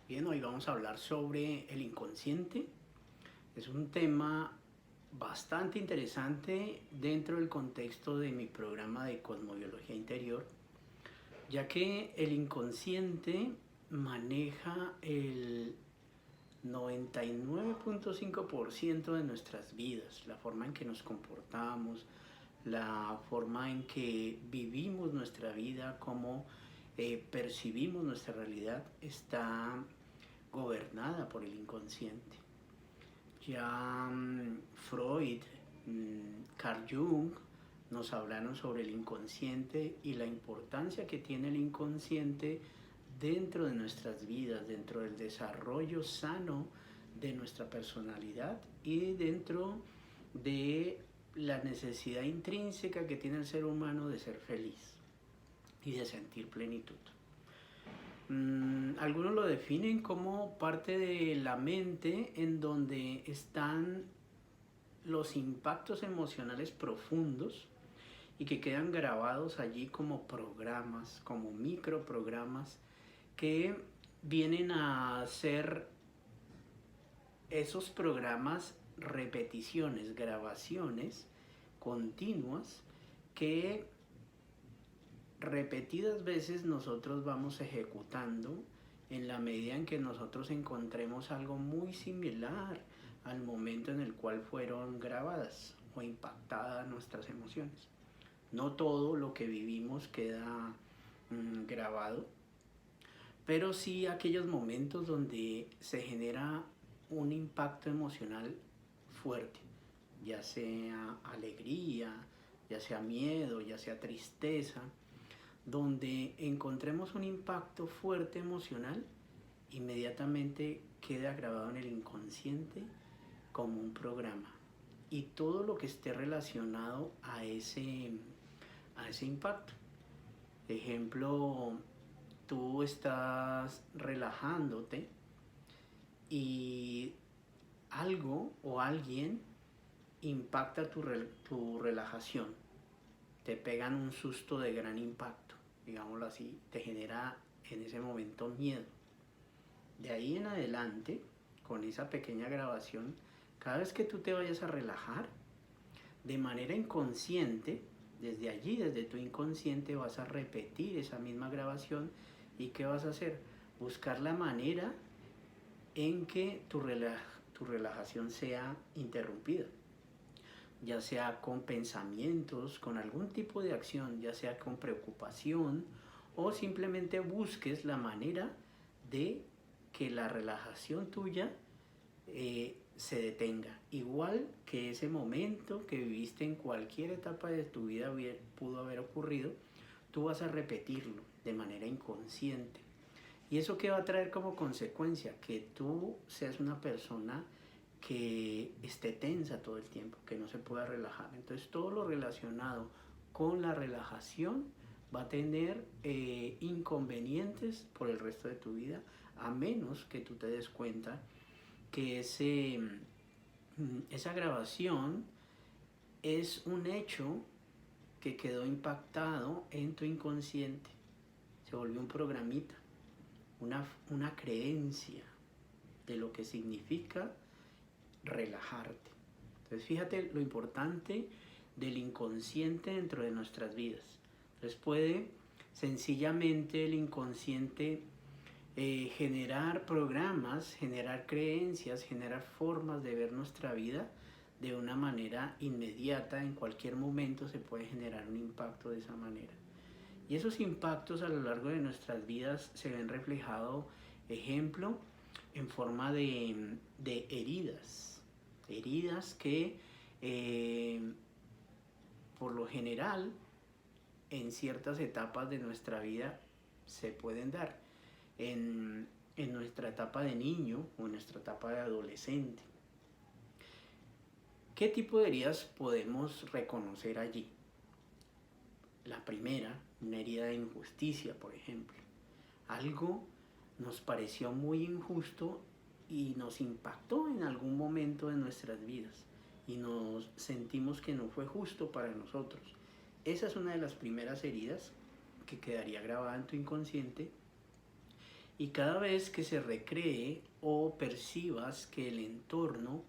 Bien, hoy vamos a hablar sobre el inconsciente. Es un tema bastante interesante dentro del contexto de mi programa de cosmobiología interior, ya que el inconsciente maneja el 99.5% de nuestras vidas, la forma en que nos comportamos, la forma en que vivimos nuestra vida, cómo percibimos nuestra realidad, está gobernada por el inconsciente. Ya Freud, Carl Jung nos hablaron sobre el inconsciente y la importancia que tiene el inconsciente dentro de nuestras vidas, dentro del desarrollo sano de nuestra personalidad y dentro de la necesidad intrínseca que tiene el ser humano de ser feliz y de sentir plenitud. Algunos lo definen como parte de la mente en donde están los impactos emocionales profundos y que quedan grabados allí como programas, como microprogramas que vienen a ser esos programas repeticiones, grabaciones continuas que repetidas veces nosotros vamos ejecutando en la medida en que nosotros encontremos algo muy similar al momento en el cual fueron grabadas o impactadas nuestras emociones. No todo lo que vivimos queda grabado, pero sí aquellos momentos donde se genera un impacto emocional fuerte, ya sea alegría, ya sea miedo, ya sea tristeza, donde encontremos un impacto fuerte emocional, inmediatamente queda grabado en el inconsciente como un programa. Y todo lo que esté relacionado a ese impacto. Ejemplo, tú estás relajándote y algo o alguien impacta tu relajación. Te pegan un susto de gran impacto, digámoslo así, te genera en ese momento miedo. De ahí en adelante, con esa pequeña grabación, cada vez que tú te vayas a relajar, de manera inconsciente, desde allí, desde tu inconsciente, vas a repetir esa misma grabación. ¿Y qué vas a hacer? Buscar la manera en que tu relajación sea interrumpida, ya sea con pensamientos, con algún tipo de acción, ya sea con preocupación, o simplemente busques la manera de que la relajación tuya se detenga. Igual que ese momento que viviste en cualquier etapa de tu vida pudo haber ocurrido, tú vas a repetirlo de manera inconsciente. ¿Y eso qué va a traer como consecuencia? Que tú seas una persona que esté tensa todo el tiempo, que no se pueda relajar. Entonces todo lo relacionado con la relajación va a tener inconvenientes por el resto de tu vida, a menos que tú te des cuenta que esa grabación es un hecho que quedó impactado en tu inconsciente. Se volvió un programita, una creencia de lo que significa relajarte. Entonces fíjate lo importante del inconsciente dentro de nuestras vidas. Entonces puede sencillamente el inconsciente generar programas, generar creencias, generar formas de ver nuestra vida de una manera inmediata. En cualquier momento se puede generar un impacto de esa manera. Y esos impactos a lo largo de nuestras vidas se ven reflejados, ejemplo, en forma de heridas. Heridas que por lo general en ciertas etapas de nuestra vida se pueden dar. En nuestra etapa de niño o en nuestra etapa de adolescente. ¿Qué tipo de heridas podemos reconocer allí? La primera, una herida de injusticia, por ejemplo. Algo nos pareció muy injusto y nos impactó en algún momento de nuestras vidas y nos sentimos que no fue justo para nosotros. Esa es una de las primeras heridas que quedaría grabada en tu inconsciente Y cada vez que se recree o percibas que el entorno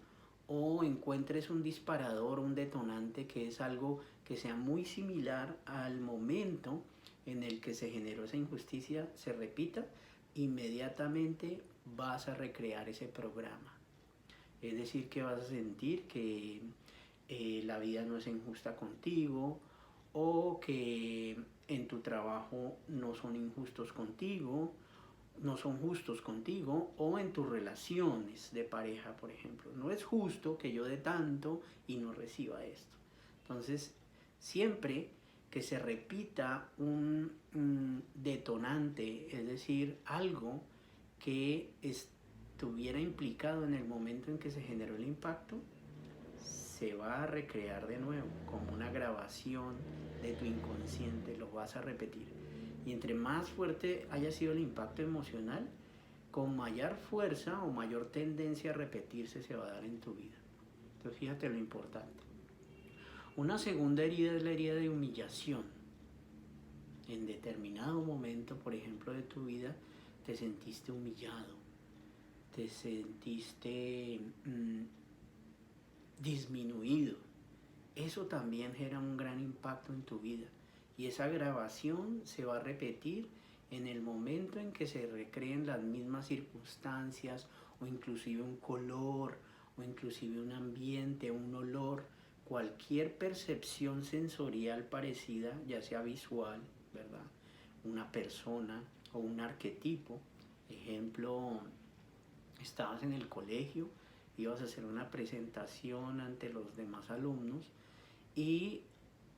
o encuentres un disparador, un detonante que es algo que sea muy similar al momento en el que se generó esa injusticia, se repita, inmediatamente vas a recrear ese programa. Es decir, que vas a sentir que la vida no es injusta contigo o que en tu trabajo no son injustos contigo, no son justos contigo, o en tus relaciones de pareja, por ejemplo. No es justo que yo dé tanto y no reciba esto. Entonces, siempre que se repita un detonante, es decir, algo que estuviera implicado en el momento en que se generó el impacto, se va a recrear de nuevo como una grabación de tu inconsciente, lo vas a repetir. Y entre más fuerte haya sido el impacto emocional, con mayor fuerza o mayor tendencia a repetirse se va a dar en tu vida. Entonces fíjate lo importante. Una segunda herida es la herida de humillación. En determinado momento, por ejemplo, de tu vida, te sentiste humillado, te sentiste disminuido. Eso también genera un gran impacto en tu vida. Y esa grabación se va a repetir en el momento en que se recreen las mismas circunstancias o inclusive un color o inclusive un ambiente, un olor, cualquier percepción sensorial parecida, ya sea visual, ¿verdad? Una persona o un arquetipo. Ejemplo, estabas en el colegio, ibas a hacer una presentación ante los demás alumnos y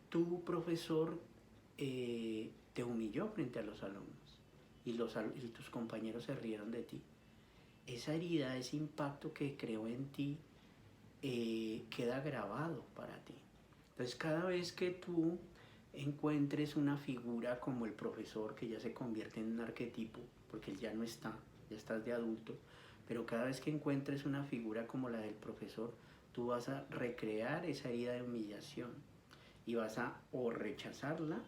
tu profesor te humilló frente a los alumnos y tus compañeros se rieron de ti. Esa herida, ese impacto que creó en ti, queda grabado para ti. Entonces cada vez que tú encuentres una figura como el profesor, que ya se convierte en un arquetipo, porque él ya no está, ya estás de adulto, pero cada vez que encuentres una figura como la del profesor, tú vas a recrear esa herida de humillación y vas a o rechazarla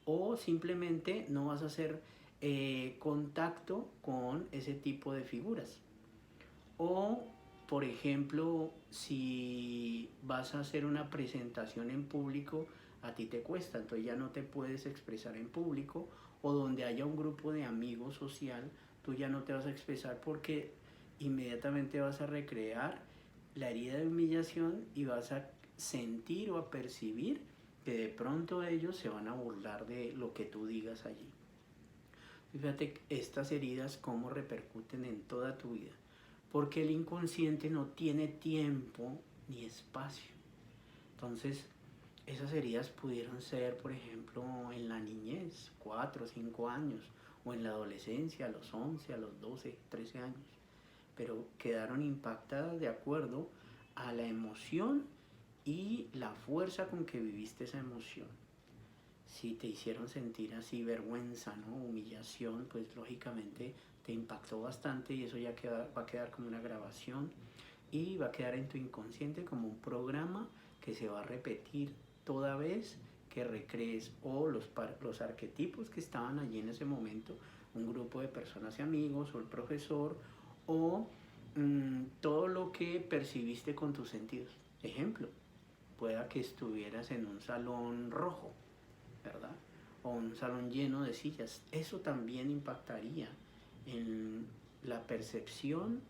o simplemente no vas a hacer contacto con ese tipo de figuras. O, por ejemplo, si vas a hacer una presentación en público, a ti te cuesta, entonces ya no te puedes expresar en público, o donde haya un grupo de amigos social, tú ya no te vas a expresar porque inmediatamente vas a recrear la herida de humillación y vas a sentir o a percibir que de pronto ellos se van a burlar de lo que tú digas allí. Fíjate estas heridas cómo repercuten en toda tu vida, porque el inconsciente no tiene tiempo ni espacio. Entonces, esas heridas pudieron ser, por ejemplo, en la niñez, 4 o 5 años, o en la adolescencia, a los 11, a los 12, 13 años, pero quedaron impactadas de acuerdo a la emoción y la fuerza con que viviste esa emoción. Si te hicieron sentir así vergüenza, ¿no? Humillación, pues lógicamente te impactó bastante y eso ya va a quedar como una grabación y va a quedar en tu inconsciente como un programa que se va a repetir toda vez que recrees o los arquetipos que estaban allí en ese momento, un grupo de personas y amigos o el profesor o todo lo que percibiste con tus sentidos. Ejemplo, pueda que estuvieras en un salón rojo, ¿verdad? O un salón lleno de sillas. Eso también impactaría en la percepción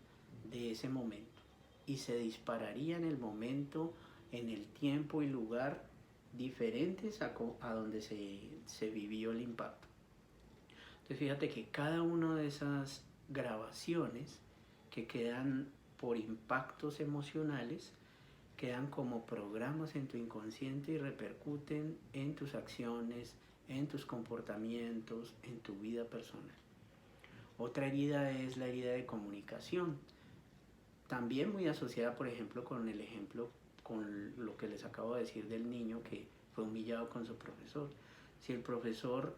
de ese momento y se dispararía en el momento, en el tiempo y lugar diferentes a donde se vivió el impacto. Entonces fíjate que cada una de esas grabaciones que quedan por impactos emocionales quedan como programas en tu inconsciente y repercuten en tus acciones, en tus comportamientos, en tu vida personal. Otra herida es la herida de comunicación, también muy asociada, por ejemplo, con lo que les acabo de decir del niño que fue humillado con su profesor. Si el profesor,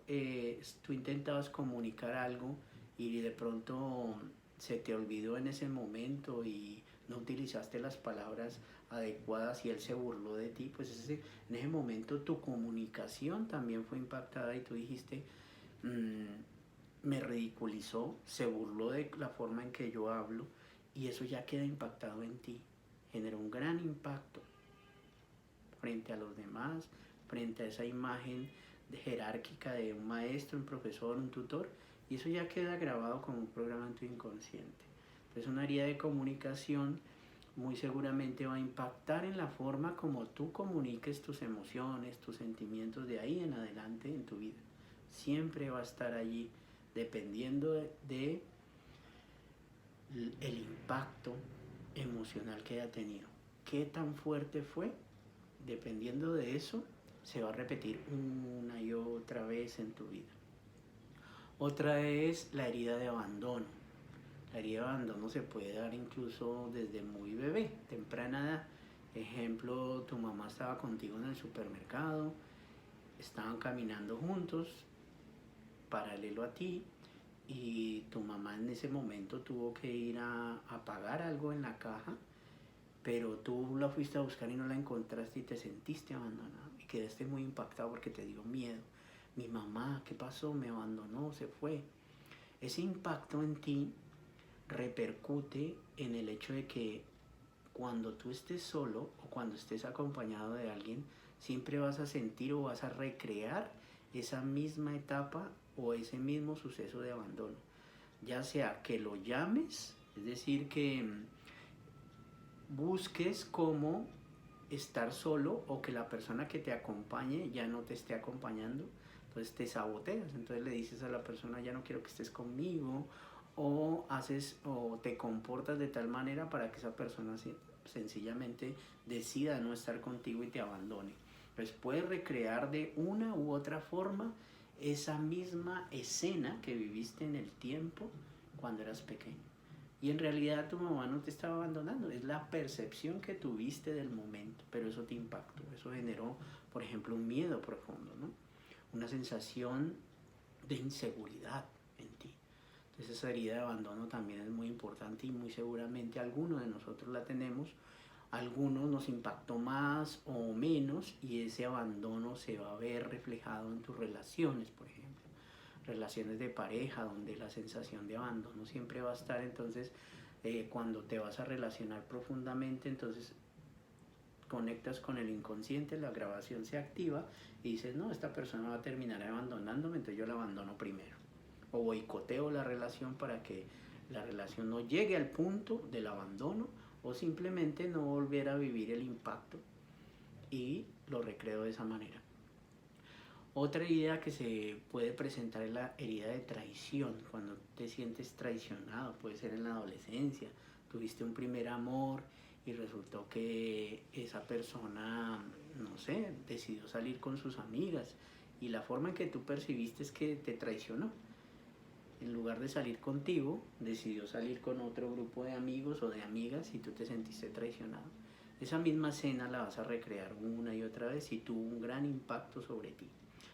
tú intentabas comunicar algo y de pronto se te olvidó en ese momento y no utilizaste las palabras adecuadas y él se burló de ti, pues en ese momento tu comunicación también fue impactada y tú dijiste, me ridiculizó, se burló de la forma en que yo hablo y eso ya queda impactado en ti. Genera un gran impacto frente a los demás, frente a esa imagen jerárquica de un maestro, un profesor, un tutor, y eso ya queda grabado como un programa en tu inconsciente. Entonces una herida de comunicación muy seguramente va a impactar en la forma como tú comuniques tus emociones, tus sentimientos de ahí en adelante en tu vida. Siempre va a estar allí dependiendo de el impacto emocional que haya tenido. ¿Qué tan fuerte fue? Dependiendo de eso, se va a repetir una y otra vez en tu vida. Otra es la herida de abandono. La herida de abandono se puede dar incluso desde muy bebé, temprana edad. Ejemplo, tu mamá estaba contigo en el supermercado, estaban caminando juntos, paralelo a ti, y tu mamá en ese momento tuvo que ir a pagar algo en la caja, pero tú la fuiste a buscar y no la encontraste y te sentiste abandonado y quedaste muy impactado porque te dio miedo. Mi mamá, ¿qué pasó? Me abandonó, se fue. Ese impacto en ti repercute en el hecho de que cuando tú estés solo o cuando estés acompañado de alguien, siempre vas a sentir o vas a recrear esa misma etapa o ese mismo suceso de abandono. Ya sea que lo llames, es decir, que busques cómo estar solo o que la persona que te acompañe ya no te esté acompañando, entonces te saboteas, entonces le dices a la persona ya no quiero que estés conmigo, o haces o te comportas de tal manera para que esa persona sencillamente decida no estar contigo y te abandone. Pues puedes recrear de una u otra forma esa misma escena que viviste en el tiempo cuando eras pequeño. Y en realidad tu mamá no te estaba abandonando, es la percepción que tuviste del momento, pero eso te impactó, eso generó, por ejemplo, un miedo profundo, ¿no? Una sensación de inseguridad en ti. Entonces esa herida de abandono también es muy importante y muy seguramente algunos de nosotros la tenemos, algunos nos impactó más o menos y ese abandono se va a ver reflejado en tus relaciones, por ejemplo. Relaciones de pareja donde la sensación de abandono siempre va a estar, entonces cuando te vas a relacionar profundamente, entonces conectas con el inconsciente, la grabación se activa y dices, no, esta persona va a terminar abandonándome, entonces yo la abandono primero. O boicoteo la relación para que la relación no llegue al punto del abandono o simplemente no volver a vivir el impacto y lo recreo de esa manera. Otra herida que se puede presentar es la herida de traición, cuando te sientes traicionado, puede ser en la adolescencia, tuviste un primer amor y resultó que esa persona, no sé, decidió salir con sus amigas y la forma en que tú percibiste es que te traicionó. En lugar de salir contigo, decidió salir con otro grupo de amigos o de amigas y tú te sentiste traicionado. Esa misma escena la vas a recrear una y otra vez y tuvo un gran impacto sobre ti,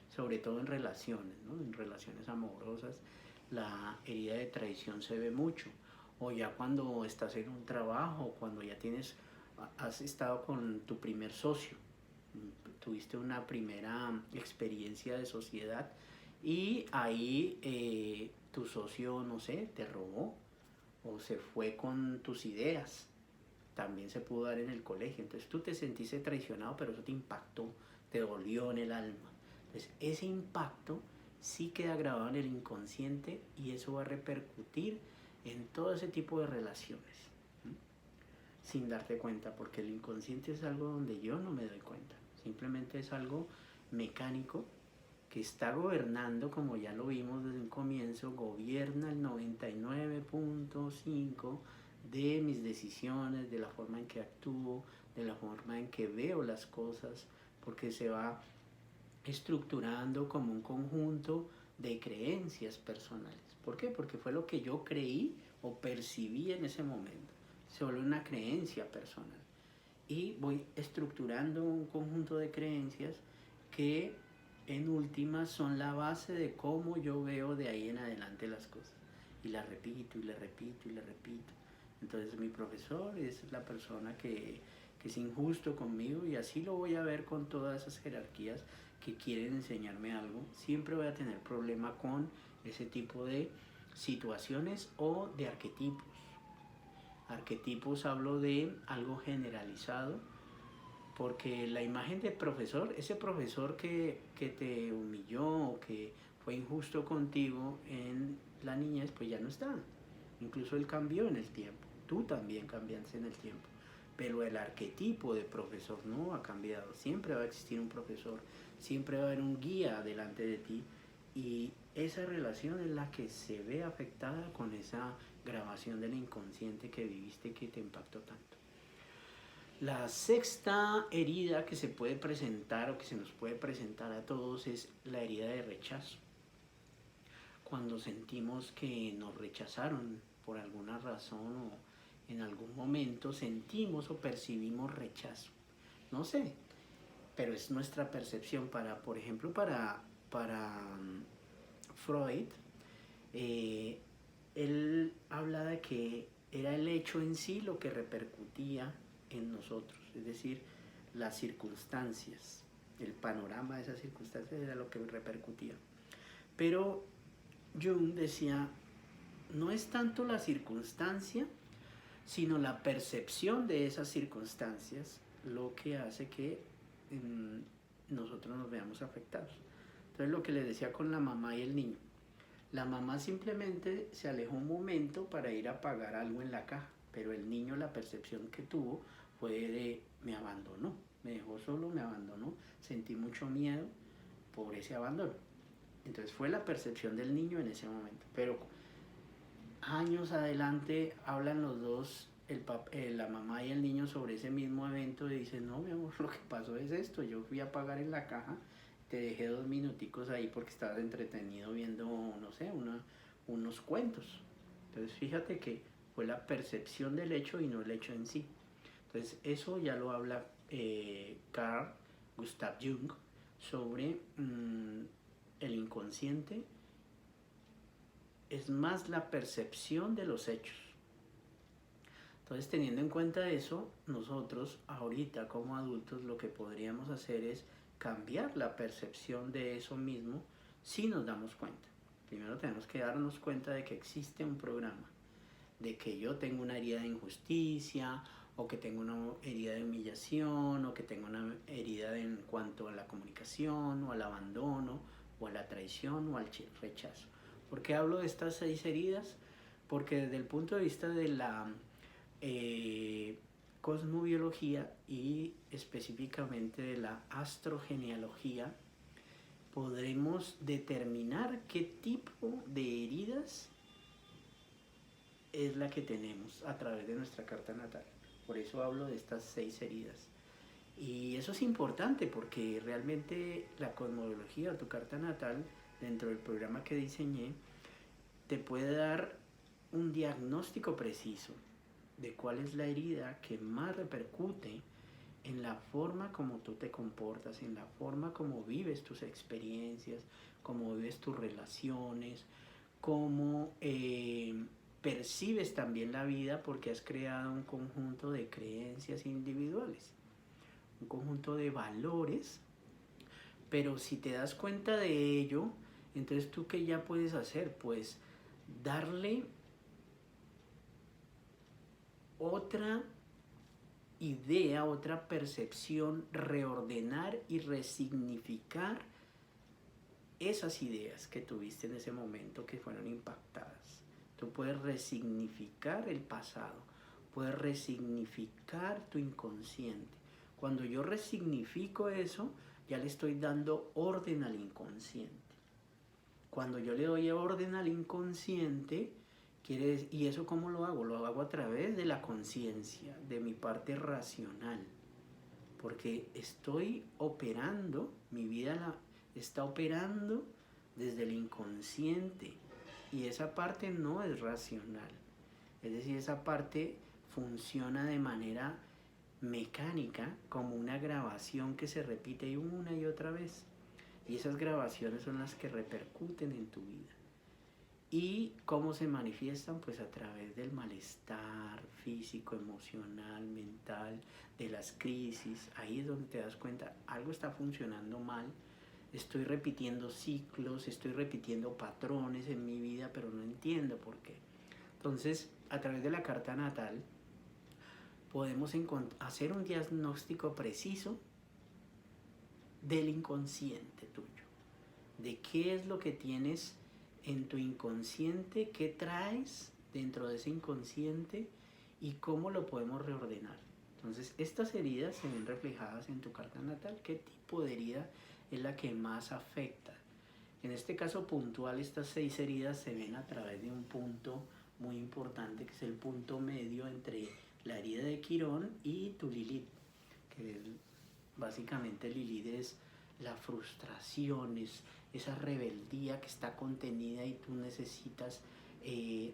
sobre todo en relaciones, ¿no? En relaciones amorosas, la herida de traición se ve mucho. O ya cuando estás en un trabajo, cuando ya has estado con tu primer socio, tuviste una primera experiencia de sociedad y ahí tu socio, no sé, te robó o se fue con tus ideas. También se pudo dar en el colegio. Entonces tú te sentiste traicionado, pero eso te impactó, te dolió en el alma. Entonces ese impacto sí queda grabado en el inconsciente y eso va a repercutir en todo ese tipo de relaciones, ¿sí? Sin darte cuenta, porque el inconsciente es algo donde yo no me doy cuenta. Simplemente es algo mecánico que está gobernando, como ya lo vimos desde un comienzo, gobierna el 99.5% de mis decisiones, de la forma en que actúo, de la forma en que veo las cosas, porque se va estructurando como un conjunto de creencias personales. ¿Por qué? Porque fue lo que yo creí o percibí en ese momento. Se vuelve una creencia personal. Y voy estructurando un conjunto de creencias que en últimas son la base de cómo yo veo de ahí en adelante las cosas. Y la repito y le repito y le repito. Entonces mi profesor es la persona que es injusto conmigo y así lo voy a ver con todas esas jerarquías que quieren enseñarme algo. Siempre voy a tener problema con ese tipo de situaciones o de arquetipos. Arquetipos hablo de algo generalizado, porque la imagen del profesor, ese profesor que te humilló o que fue injusto contigo en la niñez, pues ya no está. Incluso él cambió en el tiempo. Tú también cambiaste en el tiempo. Pero el arquetipo de profesor no ha cambiado. Siempre va a existir un profesor. Siempre va a haber un guía delante de ti. Y esa relación es la que se ve afectada con esa grabación del inconsciente que viviste que te impactó tanto. La sexta herida que se puede presentar o que se nos puede presentar a todos es la herida de rechazo. Cuando sentimos que nos rechazaron por alguna razón o en algún momento sentimos o percibimos rechazo. No sé, pero es nuestra percepción. Por ejemplo, para Freud, él habla de que era el hecho en sí lo que repercutía en nosotros, es decir, las circunstancias, el panorama de esas circunstancias era lo que repercutía. Pero Jung decía, no es tanto la circunstancia, sino la percepción de esas circunstancias lo que hace que nosotros nos veamos afectados. Entonces lo que les decía con la mamá y el niño, la mamá simplemente se alejó un momento para ir a pagar algo en la caja, pero el niño, la percepción que tuvo fue de me abandonó, me dejó solo, me abandonó, sentí mucho miedo por ese abandono. Entonces fue la percepción del niño en ese momento. Pero años adelante hablan los dos, la mamá y el niño, sobre ese mismo evento y dicen, no, mi amor, lo que pasó es esto, yo fui a pagar en la caja, te dejé 2 minuticos ahí porque estabas entretenido viendo, no sé, unos cuentos. Entonces fíjate que fue la percepción del hecho y no el hecho en sí. Entonces eso ya lo habla Carl Gustav Jung sobre el inconsciente. Es más la percepción de los hechos. Entonces, teniendo en cuenta eso, nosotros ahorita como adultos lo que podríamos hacer es cambiar la percepción de eso mismo si nos damos cuenta. Primero tenemos que darnos cuenta de que existe un programa, de que yo tengo una herida de injusticia, o que tengo una herida de humillación, o que tengo una herida en cuanto a la comunicación, o al abandono, o a la traición, o al rechazo. ¿Por qué hablo de estas 6 heridas? Porque desde el punto de vista de la cosmobiología y específicamente de la astrogenealogía, podremos determinar qué tipo de heridas es la que tenemos a través de nuestra carta natal. Por eso hablo de estas 6 heridas. Y eso es importante porque realmente la cosmobiología o tu carta natal, dentro del programa que diseñé, te puede dar un diagnóstico preciso de cuál es la herida que más repercute en la forma como tú te comportas, en la forma como vives tus experiencias, cómo vives tus relaciones, cómo percibes también la vida, porque has creado un conjunto de creencias individuales, un conjunto de valores. Pero si te das cuenta de ello, entonces tú qué ya puedes hacer, pues darle otra idea, otra percepción, reordenar y resignificar esas ideas que tuviste en ese momento que fueron impactadas. Tú puedes resignificar el pasado, puedes resignificar tu inconsciente. Cuando yo resignifico eso, ya le estoy dando orden al inconsciente. Cuando yo le doy orden al inconsciente, ¿y eso cómo lo hago? Lo hago a través de la conciencia, de mi parte racional. Porque estoy operando, mi vida está operando desde el inconsciente. Y esa parte no es racional. Es decir, esa parte funciona de manera mecánica, como una grabación que se repite una y otra vez. Y esas grabaciones son las que repercuten en tu vida. ¿Y cómo se manifiestan? Pues a través del malestar físico, emocional, mental, de las crisis. Ahí es donde te das cuenta, algo está funcionando mal estoy repitiendo ciclos, estoy repitiendo patrones en mi vida, pero no entiendo por qué. Entonces, a través de la carta natal, podemos hacer un diagnóstico preciso del inconsciente tuyo, de qué es lo que tienes en tu inconsciente, qué traes dentro de ese inconsciente y cómo lo podemos reordenar. Entonces, estas heridas se ven reflejadas en tu carta natal. ¿Qué tipo de herida es la que más afecta? En este caso puntual, estas 6 heridas se ven a través de un punto muy importante, que es el punto medio entre la herida de Quirón y tu Lilith, que básicamente Lilith es la frustración, es esa rebeldía que está contenida y tú necesitas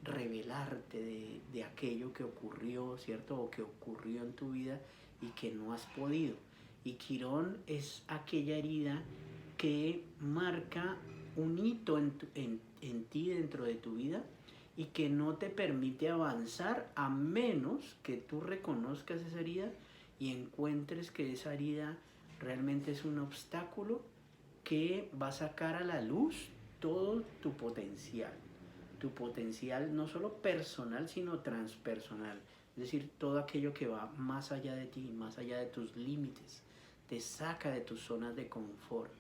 revelarte de aquello que ocurrió, ¿cierto? O que ocurrió en tu vida y que no has podido. Y Quirón es aquella herida que marca un hito en ti dentro de tu vida y que no te permite avanzar a menos que tú reconozcas esa herida y encuentres que esa herida realmente es un obstáculo que va a sacar a la luz todo tu potencial no solo personal sino transpersonal, es decir, todo aquello que va más allá de ti, más allá de tus límites, te saca de tus zonas de confort.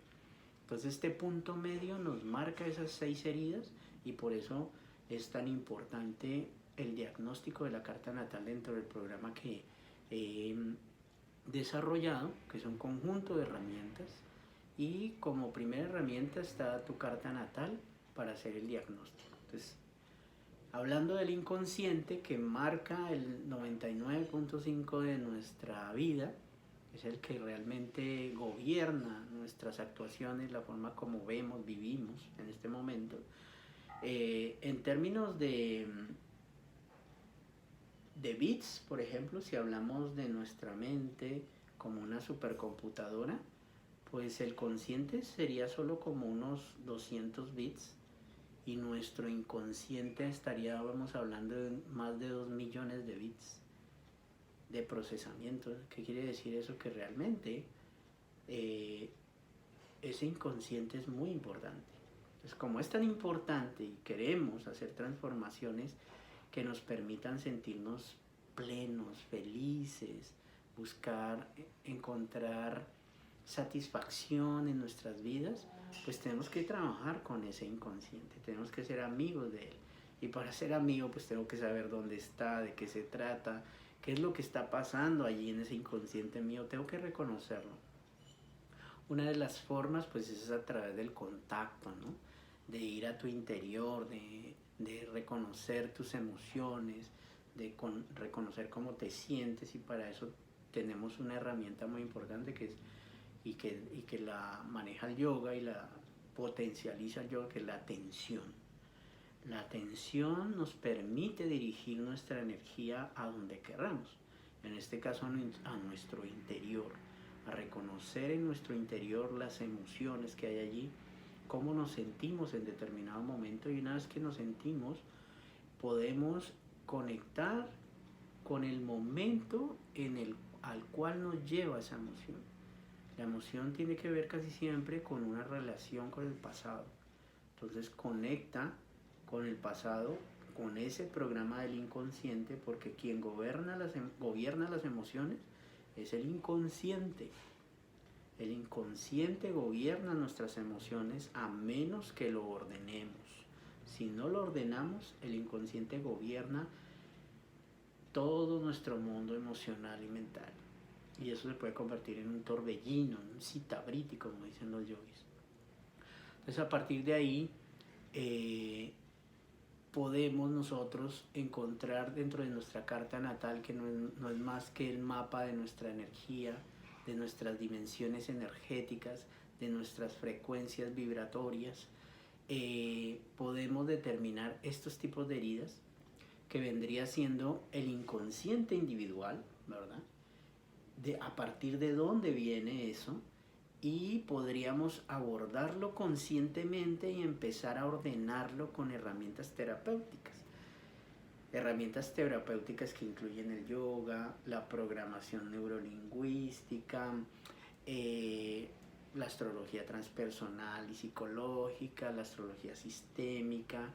Entonces este punto medio nos marca esas 6 heridas y por eso es tan importante el diagnóstico de la carta natal dentro del programa que he desarrollado, que es un conjunto de herramientas, y como primera herramienta está tu carta natal para hacer el diagnóstico. Entonces, hablando del inconsciente que marca el 99.5 de nuestra vida, es el que realmente gobierna nuestras actuaciones, la forma como vemos, vivimos en este momento. En términos de bits, por ejemplo, si hablamos de nuestra mente como una supercomputadora, pues el consciente sería solo como unos 200 bits y nuestro inconsciente estaríamos hablando de más de 2 millones de bits de procesamiento. ¿Qué quiere decir eso? Que realmente ese inconsciente es muy importante. Entonces, como es tan importante y queremos hacer transformaciones que nos permitan sentirnos plenos, felices, buscar, encontrar satisfacción en nuestras vidas, pues tenemos que trabajar con ese inconsciente, tenemos que ser amigos de él. Y para ser amigo, pues tengo que saber dónde está, de qué se trata, qué es lo que está pasando allí en ese inconsciente mío, tengo que reconocerlo. Una de las formas, pues, es a través del contacto, ¿no? De ir a tu interior, de reconocer tus emociones, de reconocer cómo te sientes, y para eso tenemos una herramienta muy importante que es y que la maneja el yoga y la potencializa el yoga, que es la atención. La atención nos permite dirigir nuestra energía a donde queramos, en este caso a nuestro interior, a reconocer en nuestro interior las emociones que hay allí, cómo nos sentimos en determinado momento, y una vez que nos sentimos podemos conectar con el momento al cual nos lleva esa emoción. La emoción tiene que ver casi siempre con una relación con el pasado. Entonces conecta con el pasado, con ese programa del inconsciente, porque quien gobierna las emociones es el inconsciente. El inconsciente gobierna nuestras emociones a menos que lo ordenemos. Si no lo ordenamos, el inconsciente gobierna todo nuestro mundo emocional y mental. Y eso se puede convertir en un torbellino, en un citabriti, como dicen los yogis. Entonces, a partir de ahí, podemos nosotros encontrar dentro de nuestra carta natal, que no es más que el mapa de nuestra energía, de nuestras dimensiones energéticas, de nuestras frecuencias vibratorias, podemos determinar estos tipos de heridas, que vendría siendo el inconsciente individual, ¿verdad? A partir de dónde viene eso, y podríamos abordarlo conscientemente y empezar a ordenarlo con herramientas terapéuticas. Herramientas terapéuticas que incluyen el yoga, la programación neurolingüística, la astrología transpersonal y psicológica, la astrología sistémica,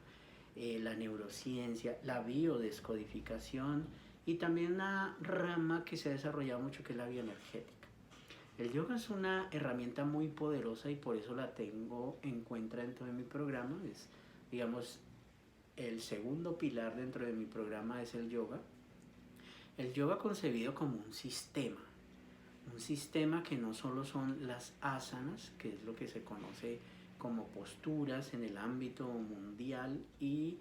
la neurociencia, la biodescodificación y también una rama que se ha desarrollado mucho que es la bioenergética. El yoga es una herramienta muy poderosa y por eso la tengo en cuenta dentro de mi programa. Es, digamos, el segundo pilar dentro de mi programa es el yoga. El yoga concebido como un sistema que no solo son las asanas, que es lo que se conoce como posturas en el ámbito mundial y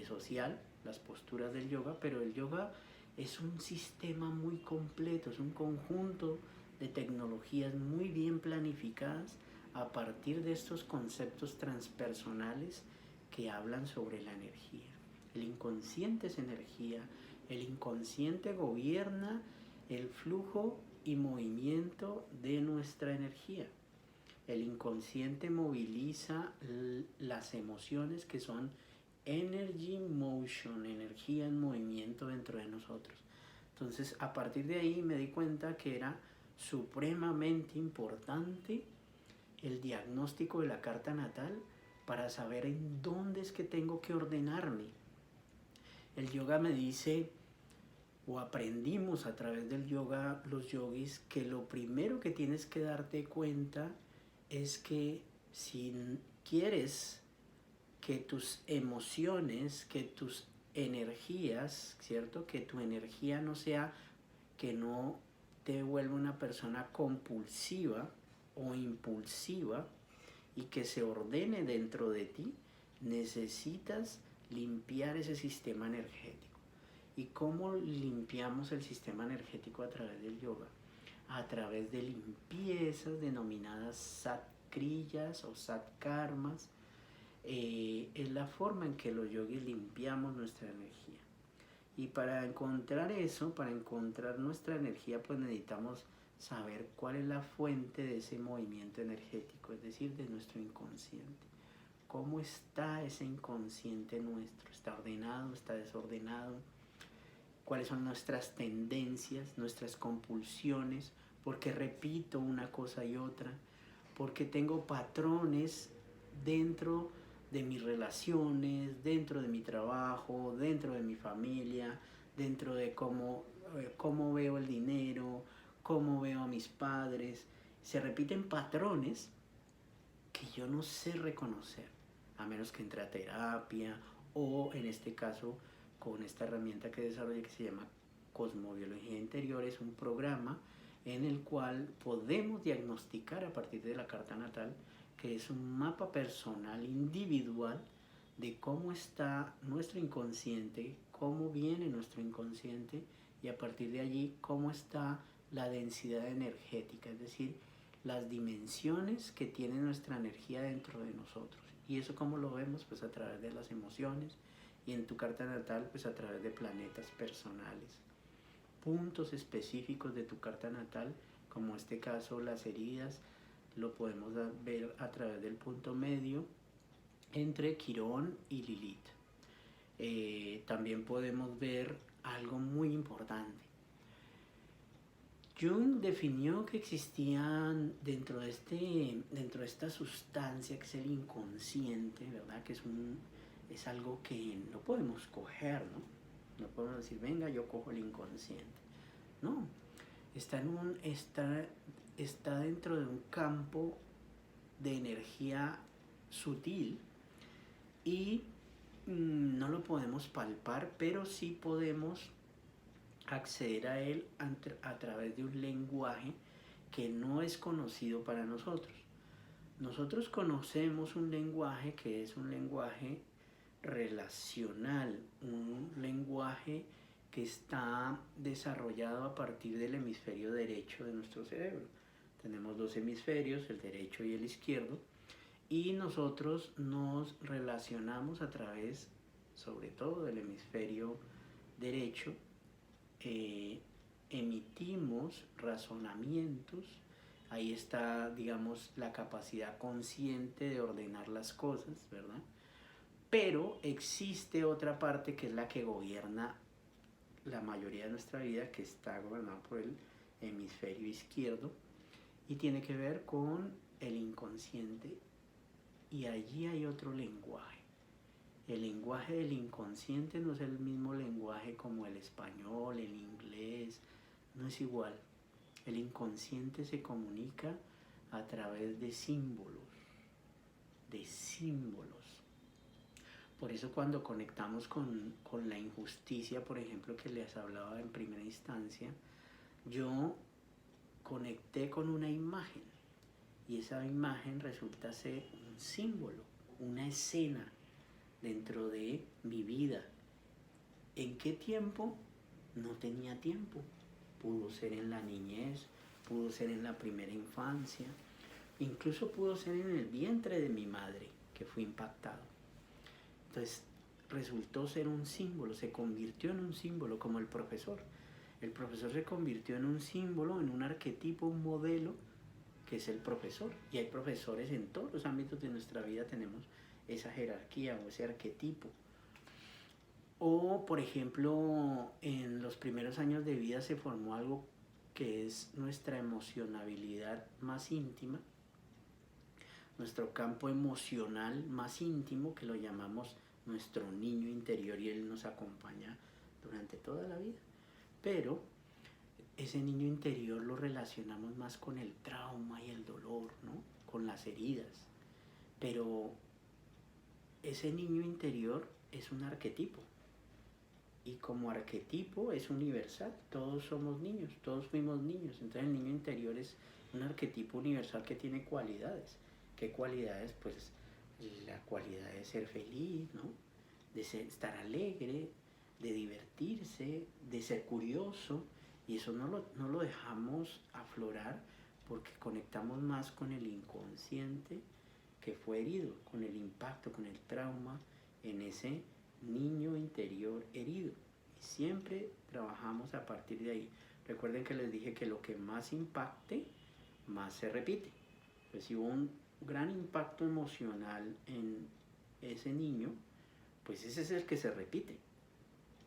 social, las posturas del yoga, pero el yoga es un sistema muy completo, es un conjunto de tecnologías muy bien planificadas a partir de estos conceptos transpersonales que hablan sobre la energía. El inconsciente es energía, el inconsciente gobierna el flujo y movimiento de nuestra energía. El inconsciente moviliza las emociones que son energy motion, energía en movimiento dentro de nosotros. Entonces, a partir de ahí me di cuenta que era supremamente importante el diagnóstico de la carta natal para saber en dónde es que tengo que ordenarme. El yoga me dice, o aprendimos a través del yoga los yogis, que lo primero que tienes que darte cuenta es que si quieres que tus emociones, que tus energías, ¿cierto? Que tu energía no sea, que no te vuelva una persona compulsiva o impulsiva y que se ordene dentro de ti, necesitas limpiar ese sistema energético. ¿Y cómo limpiamos el sistema energético a través del yoga? A través de limpiezas denominadas satkriyas o satkarmas. Es la forma en que los yogis limpiamos nuestra energía. Y para encontrar eso, para encontrar nuestra energía, pues necesitamos saber cuál es la fuente de ese movimiento energético, es decir, de nuestro inconsciente. ¿Cómo está ese inconsciente nuestro? ¿Está ordenado? ¿Está desordenado? ¿Cuáles son nuestras tendencias, nuestras compulsiones? ¿Por qué repito una cosa y otra? ¿Por qué tengo patrones dentro de mis relaciones, dentro de mi trabajo, dentro de mi familia, dentro de cómo veo el dinero, cómo veo a mis padres? Se repiten patrones que yo no sé reconocer, a menos que entre a terapia o en este caso con esta herramienta que desarrollé que se llama Cosmobiología Interior. Es un programa en el cual podemos diagnosticar a partir de la carta natal, que es un mapa personal individual de cómo está nuestro inconsciente, cómo viene nuestro inconsciente y a partir de allí cómo está la densidad energética, es decir, las dimensiones que tiene nuestra energía dentro de nosotros. Y eso cómo lo vemos, pues a través de las emociones y en tu carta natal, pues a través de planetas personales. Puntos específicos de tu carta natal, como en este caso las heridas, lo podemos ver a través del punto medio entre Quirón y Lilith. También podemos ver algo muy importante. Jung definió que existían dentro de esta sustancia que es el inconsciente, ¿verdad? Que es algo que no podemos coger, ¿no? No podemos decir, venga, yo cojo el inconsciente. No, está dentro de un campo de energía sutil y no lo podemos palpar, pero sí podemos acceder a él a través de un lenguaje que no es conocido para nosotros. Nosotros conocemos un lenguaje que es un lenguaje relacional, un lenguaje que está desarrollado a partir del hemisferio derecho de nuestro cerebro. Tenemos dos hemisferios, el derecho y el izquierdo, y nosotros nos relacionamos a través, sobre todo del hemisferio derecho, emitimos razonamientos. Ahí está, digamos, la capacidad consciente de ordenar las cosas, ¿verdad? Pero existe otra parte que es la que gobierna la mayoría de nuestra vida, que está gobernada por el hemisferio izquierdo y tiene que ver con el inconsciente y allí hay otro lenguaje. El lenguaje del inconsciente no es el mismo lenguaje como el español, el inglés, no es igual. El inconsciente se comunica a través de símbolos, de símbolos. Por eso cuando conectamos con la injusticia, por ejemplo, que les hablaba en primera instancia, yo conecté con una imagen y esa imagen resulta ser un símbolo, una escena dentro de mi vida. ¿En qué tiempo? No tenía tiempo. Pudo ser en la niñez, pudo ser en la primera infancia, incluso pudo ser en el vientre de mi madre, que fui impactado. Entonces resultó ser un símbolo, se convirtió en un símbolo como el profesor. El profesor se convirtió en un símbolo, en un arquetipo, un modelo, que es el profesor. Y hay profesores en todos los ámbitos de nuestra vida, tenemos esa jerarquía o ese arquetipo. O, por ejemplo, en los primeros años de vida se formó algo que es nuestra emocionabilidad más íntima, nuestro campo emocional más íntimo, que lo llamamos nuestro niño interior, y él nos acompaña durante toda la vida. Pero ese niño interior lo relacionamos más con el trauma y el dolor, ¿no? Con las heridas. Pero ese niño interior es un arquetipo. Y como arquetipo es universal, todos somos niños, todos fuimos niños. Entonces el niño interior es un arquetipo universal que tiene cualidades. ¿Qué cualidades? Pues la cualidad de ser feliz, ¿no? De estar alegre, de divertirse, de ser curioso. Y eso no lo dejamos aflorar porque conectamos más con el inconsciente que fue herido, con el impacto, con el trauma en ese niño interior herido. Y siempre trabajamos a partir de ahí. Recuerden que les dije que lo que más impacte, más se repite. Pues si hubo un gran impacto emocional en ese niño, pues ese es el que se repite.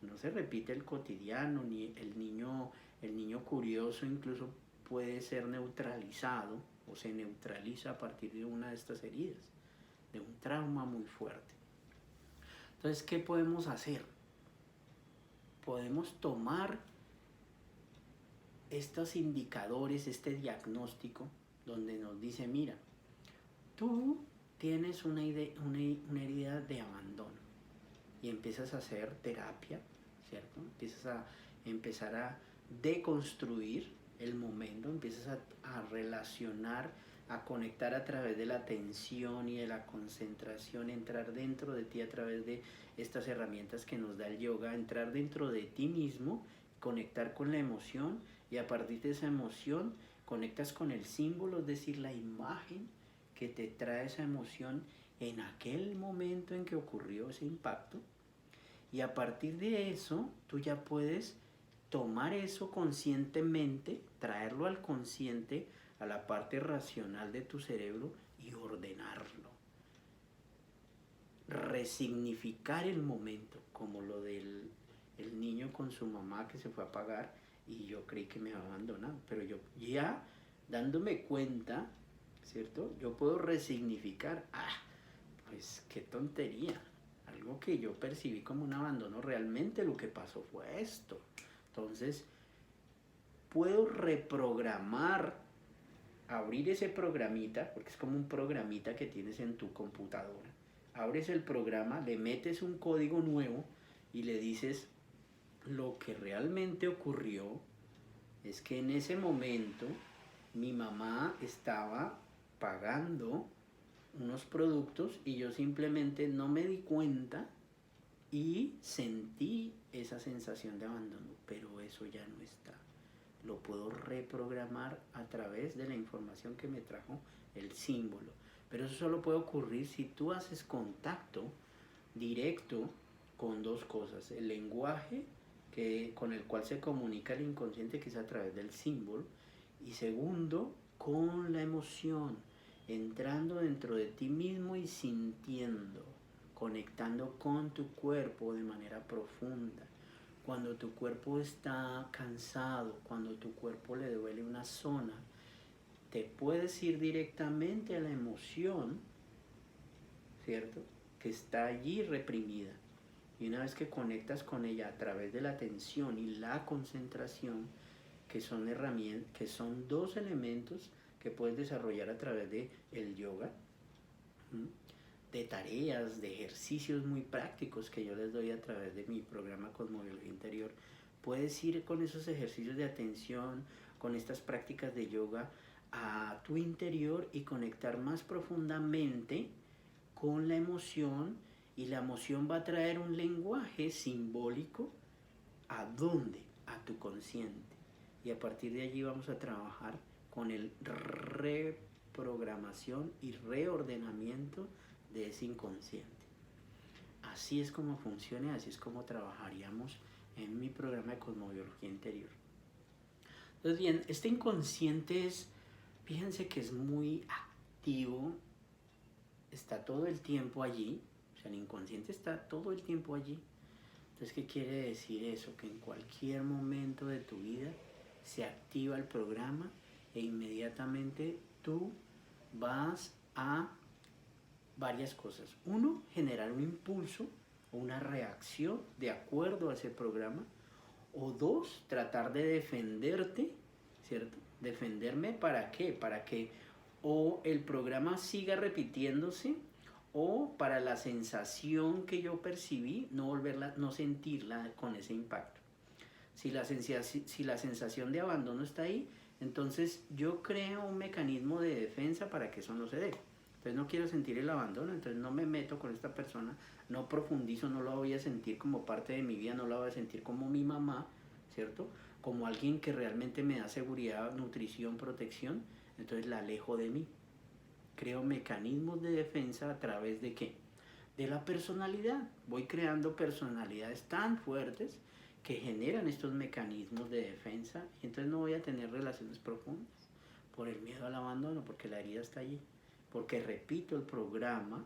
No se repite el cotidiano, ni el niño curioso incluso puede ser neutralizado o se neutraliza a partir de una de estas heridas, de un trauma muy fuerte. Entonces, ¿qué podemos hacer? Podemos tomar estos indicadores, este diagnóstico, donde nos dice, mira, tú tienes una herida de abandono y empiezas a hacer terapia, ¿cierto? Empezar a deconstruir el momento, empiezas a relacionar, a conectar a través de la atención y de la concentración, entrar dentro de ti a través de estas herramientas que nos da el yoga, entrar dentro de ti mismo, conectar con la emoción, y a partir de esa emoción conectas con el símbolo, es decir, la imagen que te trae esa emoción en aquel momento en que ocurrió ese impacto. Y a partir de eso, tú ya puedes tomar eso conscientemente, traerlo al consciente, a la parte racional de tu cerebro y ordenarlo. Resignificar el momento, como lo del el niño con su mamá que se fue a pagar y yo creí que me había abandonado. Pero yo ya dándome cuenta, ¿cierto? Yo puedo resignificar, pues qué tontería. Algo que yo percibí como un abandono, realmente lo que pasó fue esto. Entonces, puedo reprogramar, abrir ese programita, porque es como un programita que tienes en tu computadora. Abres el programa, le metes un código nuevo y le dices, lo que realmente ocurrió es que en ese momento mi mamá estaba pagando unos productos y yo simplemente no me di cuenta y sentí esa sensación de abandono, pero eso ya no está. Lo puedo reprogramar a través de la información que me trajo el símbolo. Pero eso solo puede ocurrir si tú haces contacto directo con dos cosas: el lenguaje con el cual se comunica el inconsciente, que es a través del símbolo, y segundo, con la emoción, entrando dentro de ti mismo y sintiendo, conectando con tu cuerpo de manera profunda. Cuando tu cuerpo está cansado, cuando tu cuerpo le duele una zona, te puedes ir directamente a la emoción, ¿cierto? Que está allí reprimida. Y una vez que conectas con ella a través de la atención y la concentración, que son herramientas, que son dos elementos que puedes desarrollar a través de el yoga, de tareas, de ejercicios muy prácticos que yo les doy a través de mi programa Cosmobiología Interior. Puedes ir con esos ejercicios de atención, con estas prácticas de yoga a tu interior y conectar más profundamente con la emoción, y la emoción va a traer un lenguaje simbólico. ¿A dónde? A tu consciente. Y a partir de allí vamos a trabajar con el reprogramación y reordenamiento de ese inconsciente. Así es como funciona, así es como trabajaríamos en mi programa de Cosmobiología Interior. Entonces bien, este inconsciente fíjense que es muy activo, está todo el tiempo allí, o sea, el inconsciente está todo el tiempo allí. Entonces, ¿qué quiere decir eso? Que en cualquier momento de tu vida se activa el programa e inmediatamente tú vas a varias cosas. Uno, generar un impulso o una reacción de acuerdo a ese programa. O dos, tratar de defenderte, ¿cierto? Defenderme, ¿para qué? Para que o el programa siga repitiéndose, o para la sensación que yo percibí, no sentirla con ese impacto. Si la sensación de abandono está ahí, entonces yo creo un mecanismo de defensa para que eso no se dé. Entonces no quiero sentir el abandono, entonces no me meto con esta persona, no profundizo, no la voy a sentir como parte de mi vida, no la voy a sentir como mi mamá, ¿cierto? Como alguien que realmente me da seguridad, nutrición, protección, entonces la alejo de mí. Creo mecanismos de defensa a través de ¿qué? De la personalidad. Voy creando personalidades tan fuertes que generan estos mecanismos de defensa, y entonces no voy a tener relaciones profundas por el miedo al abandono, porque la herida está allí, porque repito el programa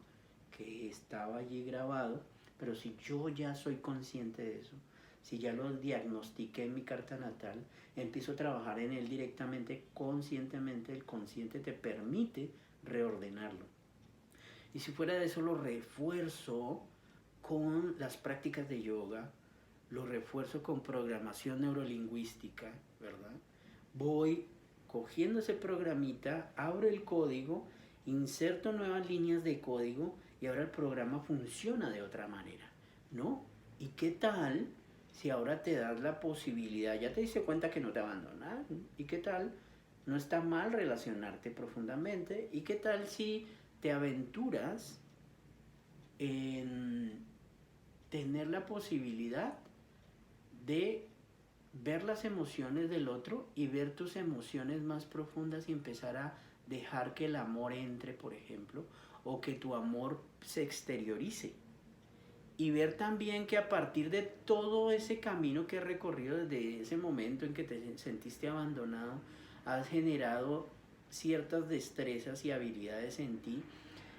que estaba allí grabado. Pero si yo ya soy consciente de eso, si ya lo diagnostiqué en mi carta natal, empiezo a trabajar en él directamente, conscientemente. El consciente te permite reordenarlo. Y si fuera de eso, lo refuerzo con las prácticas de yoga, lo refuerzo con programación neurolingüística, ¿verdad? Voy cogiendo ese programita, abro el código, inserto nuevas líneas de código y ahora el programa funciona de otra manera, ¿no? ¿Y qué tal si ahora te das la posibilidad, ya te diste cuenta que no te abandonan? ¿Y qué tal? No está mal relacionarte profundamente. ¿Y qué tal si te aventuras en tener la posibilidad de ver las emociones del otro y ver tus emociones más profundas y empezar a dejar que el amor entre, por ejemplo, o que tu amor se exteriorice? Y ver también que a partir de todo ese camino que he recorrido desde ese momento en que te sentiste abandonado, has generado ciertas destrezas y habilidades en ti.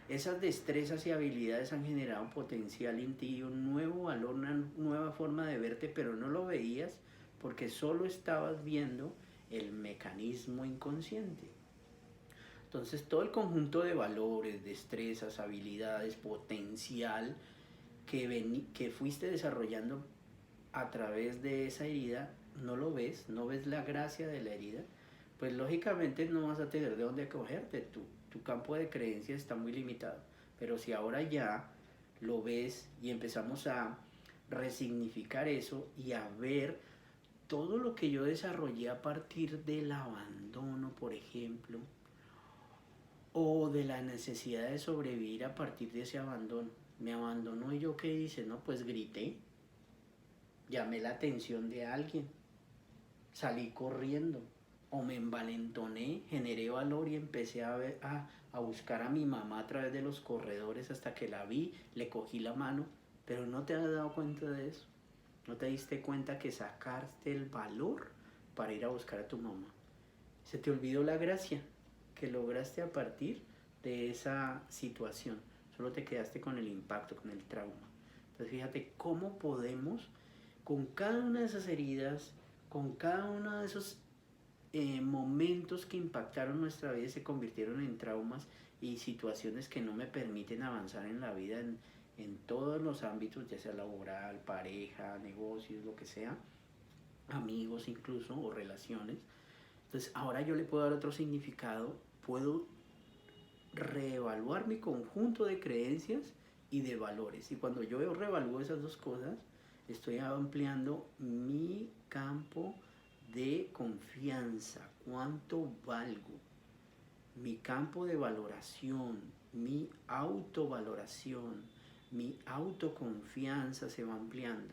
Esas destrezas y habilidades han generado potencial en ti, un nuevo valor, una nueva forma de verte, pero no lo veías porque solo estabas viendo el mecanismo inconsciente. Entonces todo el conjunto de valores, destrezas, habilidades, potencial que fuiste desarrollando a través de esa herida, no lo ves, no ves la gracia de la herida, pues lógicamente no vas a tener de dónde acogerte. Tu campo de creencias está muy limitado. Pero si ahora ya lo ves y empezamos a resignificar eso y a ver todo lo que yo desarrollé a partir del abandono, por ejemplo, o de la necesidad de sobrevivir a partir de ese abandono. Me abandonó y yo qué hice, no, pues grité, llamé la atención de alguien, salí corriendo, o me envalentoné, generé valor y empecé a buscar a mi mamá a través de los corredores hasta que la vi, le cogí la mano. Pero no te has dado cuenta de eso, no te diste cuenta que sacaste el valor para ir a buscar a tu mamá. Se te olvidó la gracia que lograste a partir de esa situación. Solo te quedaste con el impacto, con el trauma. Entonces fíjate cómo podemos, con cada una de esas heridas, con cada uno de esos momentos que impactaron nuestra vida y se convirtieron en traumas y situaciones que no me permiten avanzar en la vida en todos los ámbitos, ya sea laboral, pareja, negocios, lo que sea, amigos incluso, o relaciones. Entonces ahora yo le puedo dar otro significado, puedo reevaluar mi conjunto de creencias y de valores. Y cuando yo reevalúo esas dos cosas, estoy ampliando mi campo de confianza, cuánto valgo, mi campo de valoración, mi autovaloración, mi autoconfianza se va ampliando.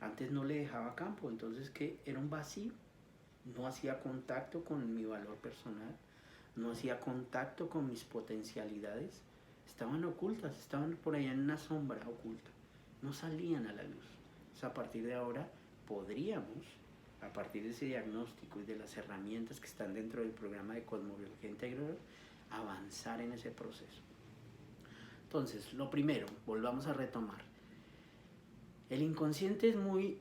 Antes no le dejaba campo, entonces que era un vacío, no hacía contacto con mi valor personal, no hacía contacto con mis potencialidades, estaban ocultas, estaban por allá en una sombra oculta, no salían a la luz. Entonces, a partir de ahora podríamos, a partir de ese diagnóstico y de las herramientas que están dentro del programa de Cosmobiología Integral, avanzar en ese proceso. Entonces, lo primero, volvamos a retomar. El inconsciente es muy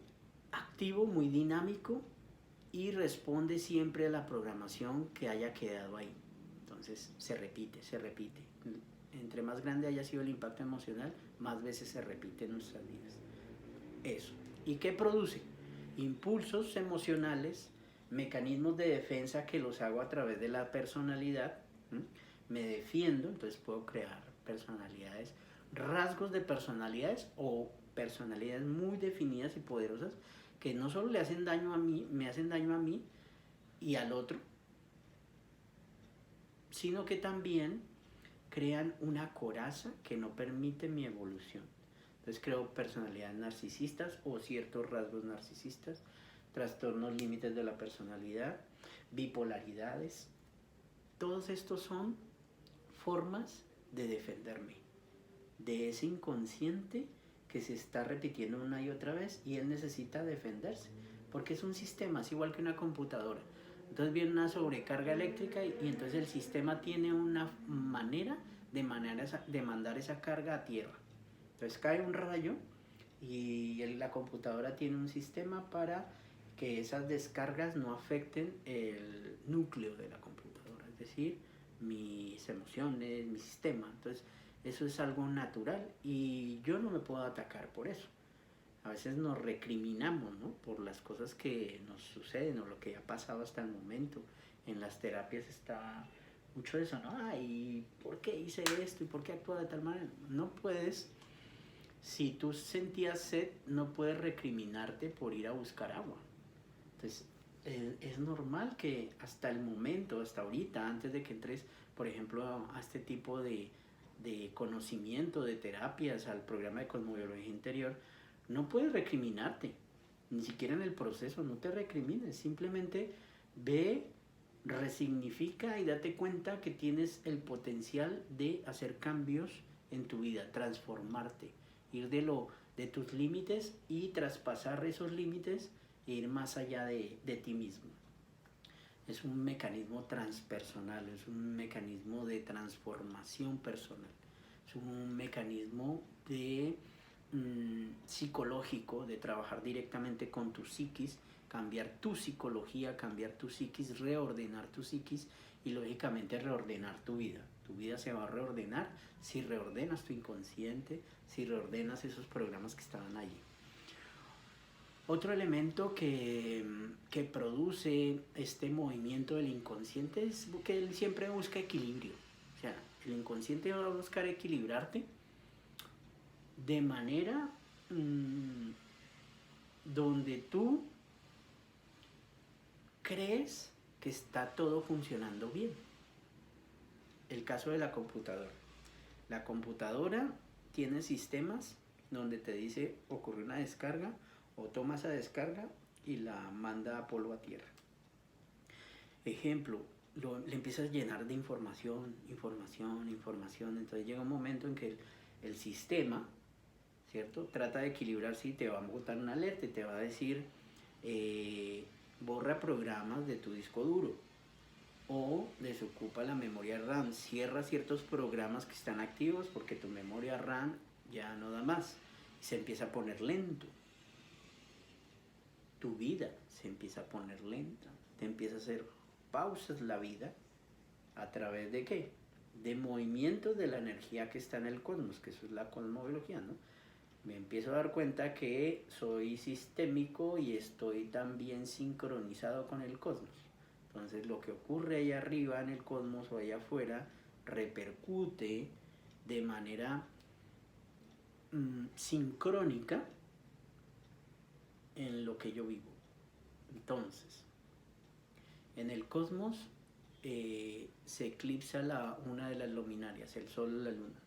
activo, muy dinámico y responde siempre a la programación que haya quedado ahí. Entonces, se repite, se repite. Entre más grande haya sido el impacto emocional, más veces se repite en nuestras vidas. Eso. ¿Y qué produce? Impulsos emocionales, mecanismos de defensa que los hago a través de la personalidad. Me defiendo, entonces puedo crear personalidades, rasgos de personalidades o personalidades muy definidas y poderosas que no solo le hacen daño a mí, me hacen daño a mí y al otro, sino que también crean una coraza que no permite mi evolución. Entonces creo personalidades narcisistas o ciertos rasgos narcisistas, trastornos límites de la personalidad, bipolaridades. Todos estos son formas de defenderme de ese inconsciente que se está repitiendo una y otra vez y él necesita defenderse porque es un sistema, es igual que una computadora. Entonces viene una sobrecarga eléctrica y entonces el sistema tiene una manera de mandar esa carga a tierra. Entonces cae un rayo y la computadora tiene un sistema para que esas descargas no afecten el núcleo de la computadora, es decir, mis emociones, mi sistema. Entonces eso es algo natural y yo no me puedo atacar por eso. A veces nos recriminamos, ¿no?, por las cosas que nos suceden o lo que ha pasado hasta el momento. En las terapias está mucho eso, ¿no? Ay, ¿por qué hice esto? ¿Y por qué actúa de tal manera? No puedes, si tú sentías sed, no puedes recriminarte por ir a buscar agua. Entonces, es normal que hasta el momento, hasta ahorita, antes de que entres, por ejemplo, a este tipo de conocimiento, de terapias, al programa de Cosmobiología Interior, no puedes recriminarte, ni siquiera en el proceso, no te recrimines, simplemente ve, resignifica y date cuenta que tienes el potencial de hacer cambios en tu vida, transformarte, ir de tus límites y traspasar esos límites e ir más allá de ti mismo. Es un mecanismo transpersonal, es un mecanismo de transformación personal, es un mecanismo de psicológico, de trabajar directamente con tu psiquis, cambiar tu psicología, cambiar tu psiquis, reordenar tu psiquis y lógicamente reordenar tu vida. Tu vida se va a reordenar si reordenas tu inconsciente, si reordenas esos programas que estaban allí. Otro elemento que produce este movimiento del inconsciente es que él siempre busca equilibrio. O sea, el inconsciente va a buscar equilibrarte de manera donde tú crees que está todo funcionando bien. El caso de la computadora. La computadora tiene sistemas donde te dice ocurrió una descarga o toma esa descarga y la manda a polvo a tierra. Ejemplo, le empiezas a llenar de información, entonces llega un momento en que el sistema, ¿cierto?, trata de equilibrar, si te va a botar una alerta y te va a decir borra programas de tu disco duro o desocupa la memoria RAM, cierra ciertos programas que están activos porque tu memoria RAM ya no da más y se empieza a poner lento. tu vida se empieza a poner lenta, te empieza a hacer pausas la vida. ¿A través de qué? De movimientos de la energía que está en el cosmos, que eso es la cosmobiología, ¿no? Me empiezo a dar cuenta que soy sistémico y estoy también sincronizado con el cosmos. Entonces lo que ocurre allá arriba en el cosmos o allá afuera repercute de manera sincrónica en lo que yo vivo. Entonces, en el cosmos se eclipsa una de las luminarias, el sol o la luna.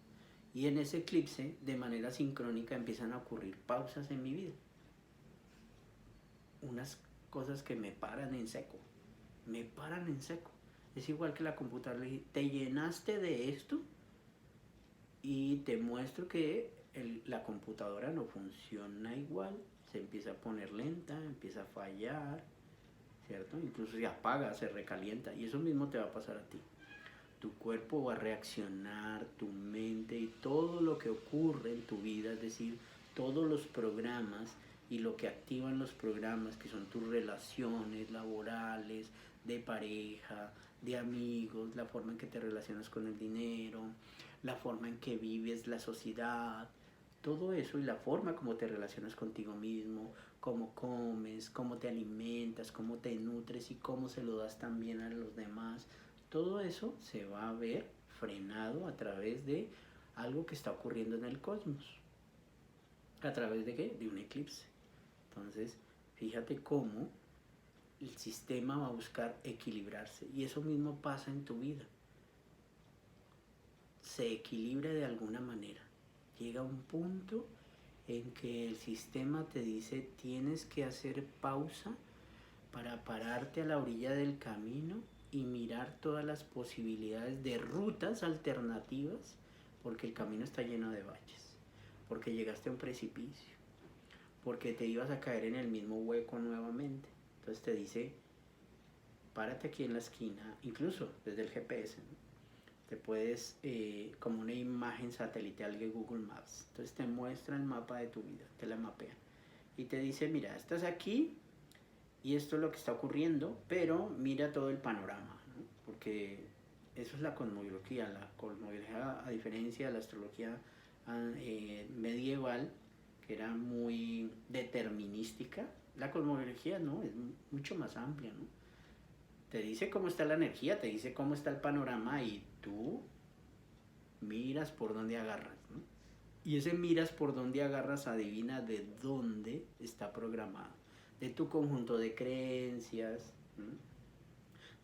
Y en ese eclipse, de manera sincrónica, empiezan a ocurrir pausas en mi vida. Unas cosas que me paran en seco. Me paran en seco. Es igual que la computadora. Le dije, te llenaste de esto y te muestro que la computadora no funciona igual. Se empieza a poner lenta, empieza a fallar, ¿cierto? Incluso se apaga, se recalienta. Y eso mismo te va a pasar a ti. Tu cuerpo va a reaccionar, tu mente y todo lo que ocurre en tu vida, es decir, todos los programas y lo que activan los programas, que son tus relaciones laborales, de pareja, de amigos, la forma en que te relacionas con el dinero, la forma en que vives la sociedad, todo eso y la forma como te relacionas contigo mismo, cómo comes, cómo te alimentas, cómo te nutres y cómo se lo das también a los demás. Todo eso se va a ver frenado a través de algo que está ocurriendo en el cosmos. ¿A través de qué? De un eclipse. Entonces, fíjate cómo el sistema va a buscar equilibrarse. Y eso mismo pasa en tu vida. Se equilibra de alguna manera. Llega un punto en que el sistema te dice tienes que hacer pausa para pararte a la orilla del camino y mirar todas las posibilidades de rutas alternativas, porque el camino está lleno de baches, porque llegaste a un precipicio, porque te ibas a caer en el mismo hueco nuevamente. Entonces te dice, párate aquí en la esquina, incluso desde el GPS, ¿no? Te puedes, como una imagen satelital de Google Maps, entonces te muestra el mapa de tu vida, te la mapea y te dice, mira, estás aquí y esto es lo que está ocurriendo, pero mira todo el panorama, ¿no? Porque eso es la cosmobiología. La cosmobiología, a diferencia de la astrología medieval, que era muy determinística, la cosmobiología no, es mucho más amplia, ¿no? Te dice cómo está la energía, te dice cómo está el panorama y tú miras por dónde agarras, ¿no? Y ese miras por dónde agarras adivina de dónde está programado. De tu conjunto de creencias, ¿no?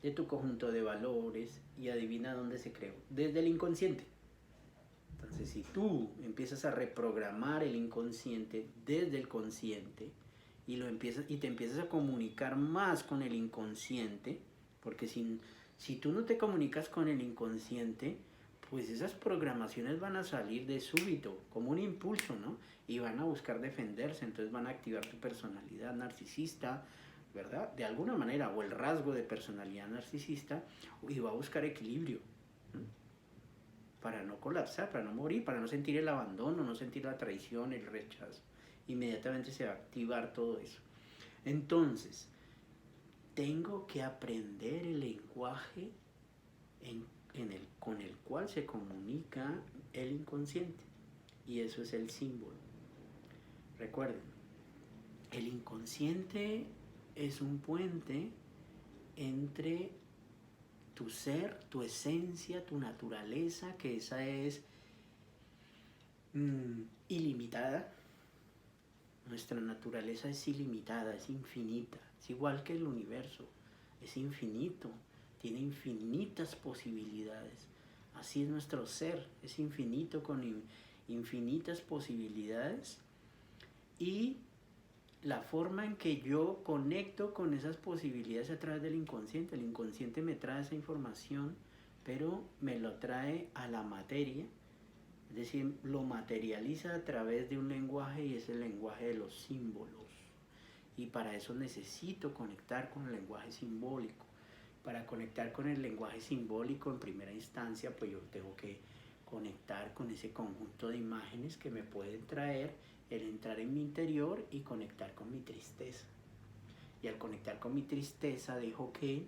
De tu conjunto de valores, y adivina dónde se creó. Desde el inconsciente. Entonces, si tú empiezas a reprogramar el inconsciente desde el consciente y te empiezas a comunicar más con el inconsciente, porque si tú no te comunicas con el inconsciente, pues esas programaciones van a salir de súbito, como un impulso, ¿no? Y van a buscar defenderse, entonces van a activar tu personalidad narcisista, ¿verdad? De alguna manera, o el rasgo de personalidad narcisista, y va a buscar equilibrio, ¿no? Para no colapsar, para no morir, para no sentir el abandono, no sentir la traición, el rechazo. Inmediatamente se va a activar todo eso. Entonces, tengo que aprender el lenguaje con el cual se comunica el inconsciente. Y eso es el símbolo. Recuerden, el inconsciente es un puente entre tu ser, tu esencia, tu naturaleza, que esa es ilimitada. Nuestra naturaleza es ilimitada, es infinita, es igual que el universo, es infinito, tiene infinitas posibilidades. Así es nuestro ser, es infinito con infinitas posibilidades, y la forma en que yo conecto con esas posibilidades a través del inconsciente. El inconsciente me trae esa información, pero me lo trae a la materia, es decir, lo materializa a través de un lenguaje, y es el lenguaje de los símbolos. Y para eso necesito conectar con el lenguaje simbólico. Para conectar con el lenguaje simbólico, en primera instancia, pues yo tengo que conectar con ese conjunto de imágenes que me pueden traer el entrar en mi interior y conectar con mi tristeza. Y al conectar con mi tristeza dejo que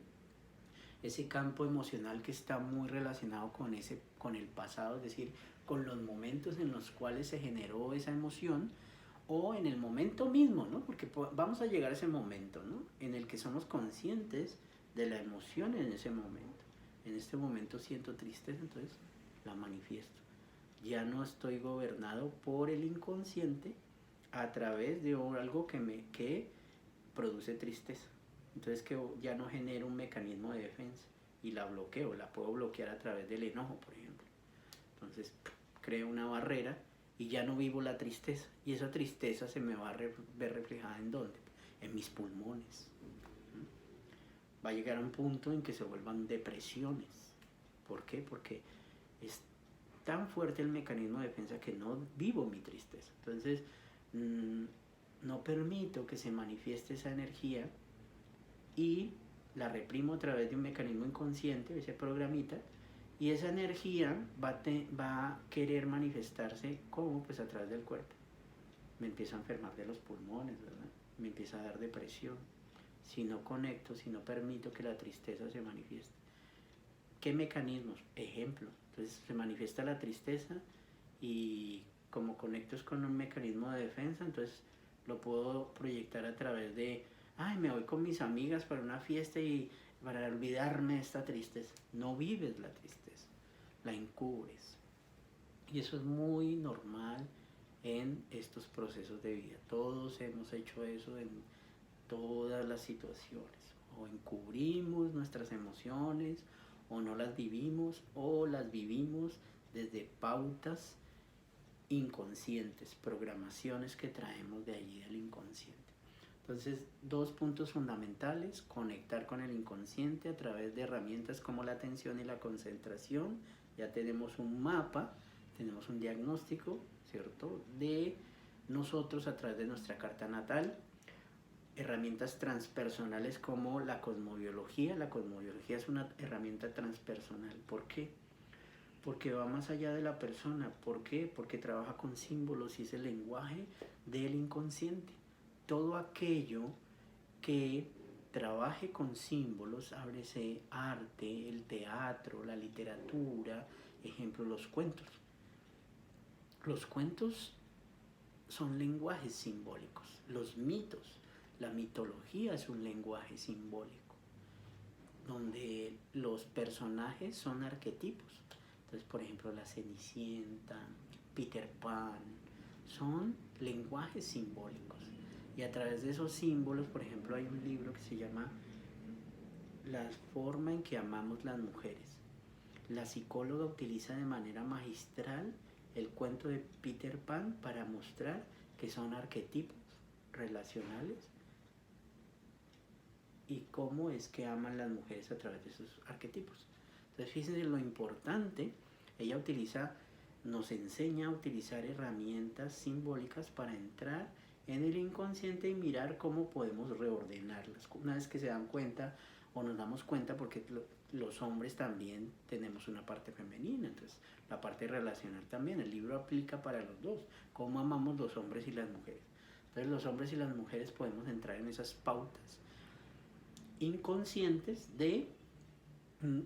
ese campo emocional que está muy relacionado con el pasado, es decir, con los momentos en los cuales se generó esa emoción, o en el momento mismo, ¿no? Porque vamos a llegar a ese momento, ¿no? En el que somos conscientes de la emoción en ese momento. En este momento siento tristeza, entonces la manifiesto. Ya no estoy gobernado por el inconsciente a través de algo que produce tristeza. Entonces que ya no genero un mecanismo de defensa y la bloqueo, la puedo bloquear a través del enojo, por ejemplo. Entonces creo una barrera y ya no vivo la tristeza. Y esa tristeza se me va a ver reflejada ¿en dónde? En mis pulmones. Va a llegar a un punto en que se vuelvan depresiones. ¿Por qué? Porque es tan fuerte el mecanismo de defensa que no vivo mi tristeza. Entonces, no permito que se manifieste esa energía y la reprimo a través de un mecanismo inconsciente, ese programita, y esa energía va a querer manifestarse como pues a través del cuerpo. Me empiezo a enfermar de los pulmones, ¿verdad? Me empieza a dar depresión. Si no conecto, si no permito que la tristeza se manifieste. ¿Qué mecanismos? Ejemplo. Entonces se manifiesta la tristeza y como conecto es con un mecanismo de defensa, entonces lo puedo proyectar a través de, ay, me voy con mis amigas para una fiesta y para olvidarme de esta tristeza. No vives la tristeza, la encubres. Y eso es muy normal en estos procesos de vida. Todos hemos hecho eso en todas las situaciones. O encubrimos nuestras emociones, o no las vivimos, o las vivimos desde pautas inconscientes, programaciones que traemos de allí del inconsciente. Entonces, dos puntos fundamentales: conectar con el inconsciente a través de herramientas como la atención y la concentración. Ya tenemos un mapa, tenemos un diagnóstico, ¿cierto?, de nosotros a través de nuestra carta natal. Herramientas transpersonales como la cosmobiología. La cosmobiología es una herramienta transpersonal. ¿Por qué? Porque va más allá de la persona. ¿Por qué? Porque trabaja con símbolos y es el lenguaje del inconsciente. Todo aquello que trabaje con símbolos, háblese arte, el teatro, la literatura, ejemplo, los cuentos. Los cuentos son lenguajes simbólicos. Los mitos, la mitología es un lenguaje simbólico, donde los personajes son arquetipos. Entonces, por ejemplo, la Cenicienta, Peter Pan, son lenguajes simbólicos. Y a través de esos símbolos, por ejemplo, hay un libro que se llama La forma en que amamos las mujeres. La psicóloga utiliza de manera magistral el cuento de Peter Pan para mostrar que son arquetipos relacionales y cómo es que aman las mujeres a través de esos arquetipos. Entonces, fíjense lo importante. Ella nos enseña a utilizar herramientas simbólicas para entrar en el inconsciente y mirar cómo podemos reordenarlas. Una vez que se dan cuenta o nos damos cuenta, porque los hombres también tenemos una parte femenina, entonces la parte relacional también. El libro aplica para los dos, cómo amamos los hombres y las mujeres. Entonces los hombres y las mujeres podemos entrar en esas pautas inconscientes de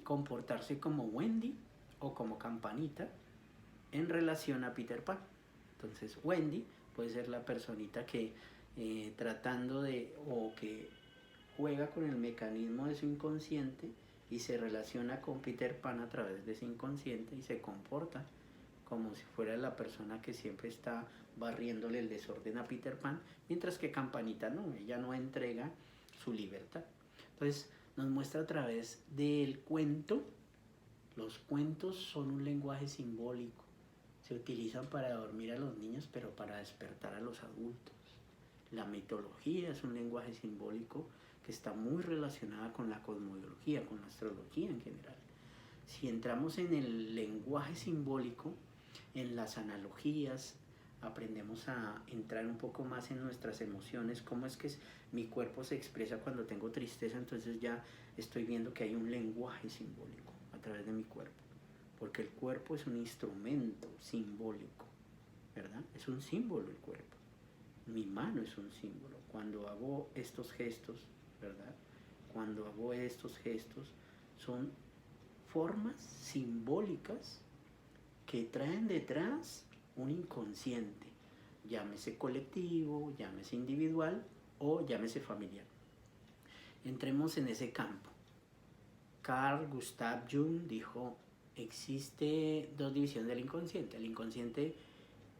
comportarse como Wendy o como Campanita en relación a Peter Pan. Entonces Wendy puede ser la personita que tratando de, o que juega con el mecanismo de su inconsciente y se relaciona con Peter Pan a través de ese inconsciente y se comporta como si fuera la persona que siempre está barriéndole el desorden a Peter Pan, mientras que Campanita no, ella no entrega su libertad. Entonces nos muestra a través del cuento. Los cuentos son un lenguaje simbólico. Se utilizan para dormir a los niños, pero para despertar a los adultos. La mitología es un lenguaje simbólico que está muy relacionada con la cosmobiología, con la astrología en general. Si entramos en el lenguaje simbólico, en las analogías, aprendemos a entrar un poco más en nuestras emociones, cómo es que mi cuerpo se expresa cuando tengo tristeza. Entonces ya estoy viendo que hay un lenguaje simbólico a través de mi cuerpo, porque el cuerpo es un instrumento simbólico, ¿verdad? Es un símbolo el cuerpo. Mi mano es un símbolo. cuando hago estos gestos, ¿verdad? Cuando hago estos gestos, son formas simbólicas que traen detrás un inconsciente, llámese colectivo, llámese individual o llámese familiar. Entremos en ese campo. Carl Gustav Jung dijo, existe dos divisiones del inconsciente: el inconsciente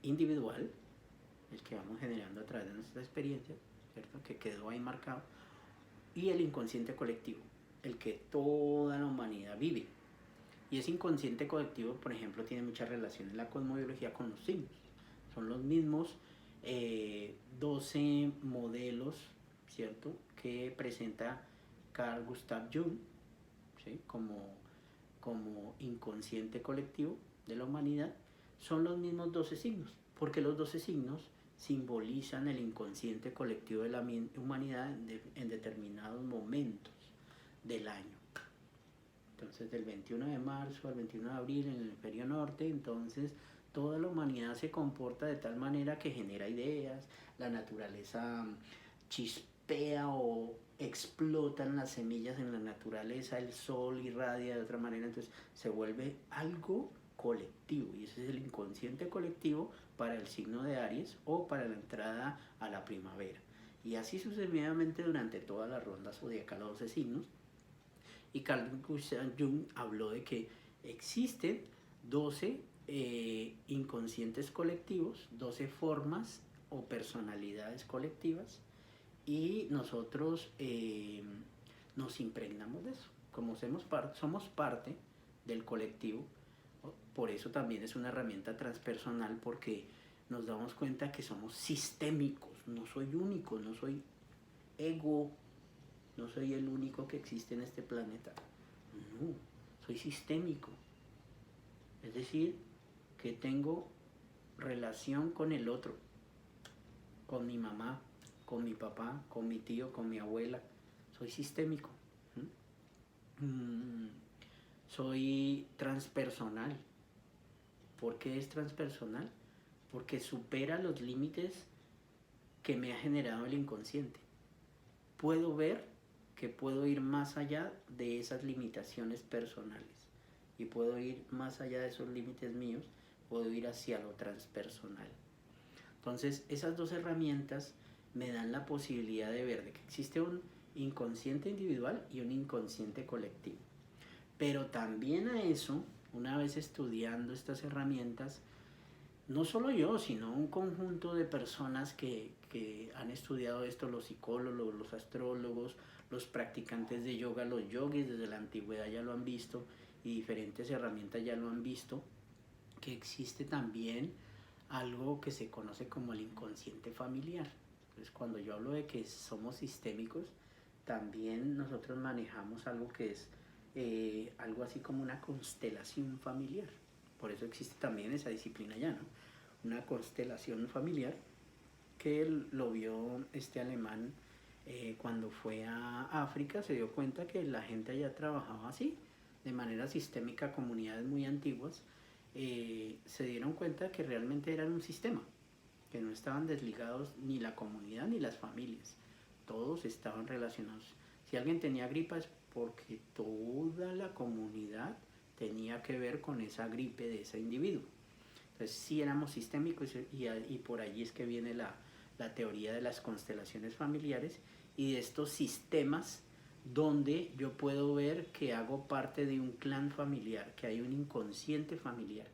individual, el que vamos generando a través de nuestras experiencias, ¿cierto?, que quedó ahí marcado, y el inconsciente colectivo, el que toda la humanidad vive. Y ese inconsciente colectivo, por ejemplo, tiene mucha relación en la cosmobiología con los signos. Son los mismos 12 modelos, ¿cierto?, que presenta Carl Gustav Jung, ¿sí?, como inconsciente colectivo de la humanidad. Son los mismos 12 signos, porque los 12 signos simbolizan el inconsciente colectivo de la humanidad en determinados momentos del año. Entonces, del 21 de marzo al 21 de abril en el hemisferio norte, entonces toda la humanidad se comporta de tal manera que genera ideas, la naturaleza chispea o explotan las semillas en la naturaleza, el sol irradia de otra manera, entonces se vuelve algo colectivo, y ese es el inconsciente colectivo para el signo de Aries o para la entrada a la primavera. Y así sucesivamente durante toda la ronda zodiacal, los 12 signos. Y Carl Gustav Jung habló de que existen 12 inconscientes colectivos, 12 formas o personalidades colectivas, y nosotros nos impregnamos de eso. Como somos parte del colectivo, por eso también es una herramienta transpersonal, porque nos damos cuenta que somos sistémicos. No soy único, no soy ego, no soy el único que existe en este planeta. No, soy sistémico. Es decir, que tengo relación con el otro, con mi mamá, con mi papá, con mi tío, con mi abuela. Soy sistémico. Soy transpersonal. ¿Por qué es transpersonal? Porque supera los límites que me ha generado el inconsciente. Puedo ver que puedo ir más allá de esas limitaciones personales, y puedo ir más allá de esos límites míos, puedo ir hacia lo transpersonal. Entonces, esas dos herramientas me dan la posibilidad de ver de que existe un inconsciente individual y un inconsciente colectivo. Pero también a eso, una vez estudiando estas herramientas, no solo yo, sino un conjunto de personas que han estudiado esto, los psicólogos, los astrólogos, los practicantes de yoga, los yogis desde la antigüedad ya lo han visto, y diferentes herramientas ya lo han visto, que existe también algo que se conoce como el inconsciente familiar. Entonces, cuando yo hablo de que somos sistémicos, también nosotros manejamos algo que es algo así como una constelación familiar. Por eso existe también esa disciplina ya, ¿no? Una constelación familiar, que lo vio este alemán cuando fue a África. Se dio cuenta que la gente allá trabajaba así, de manera sistémica. Comunidades muy antiguas se dieron cuenta que realmente eran un sistema, que no estaban desligados ni la comunidad ni las familias, todos estaban relacionados. Si alguien tenía gripa es porque toda la comunidad tenía que ver con esa gripe de ese individuo. Entonces sí éramos sistémicos, y por allí es que viene la teoría de las constelaciones familiares y de estos sistemas donde yo puedo ver que hago parte de un clan familiar, que hay un inconsciente familiar.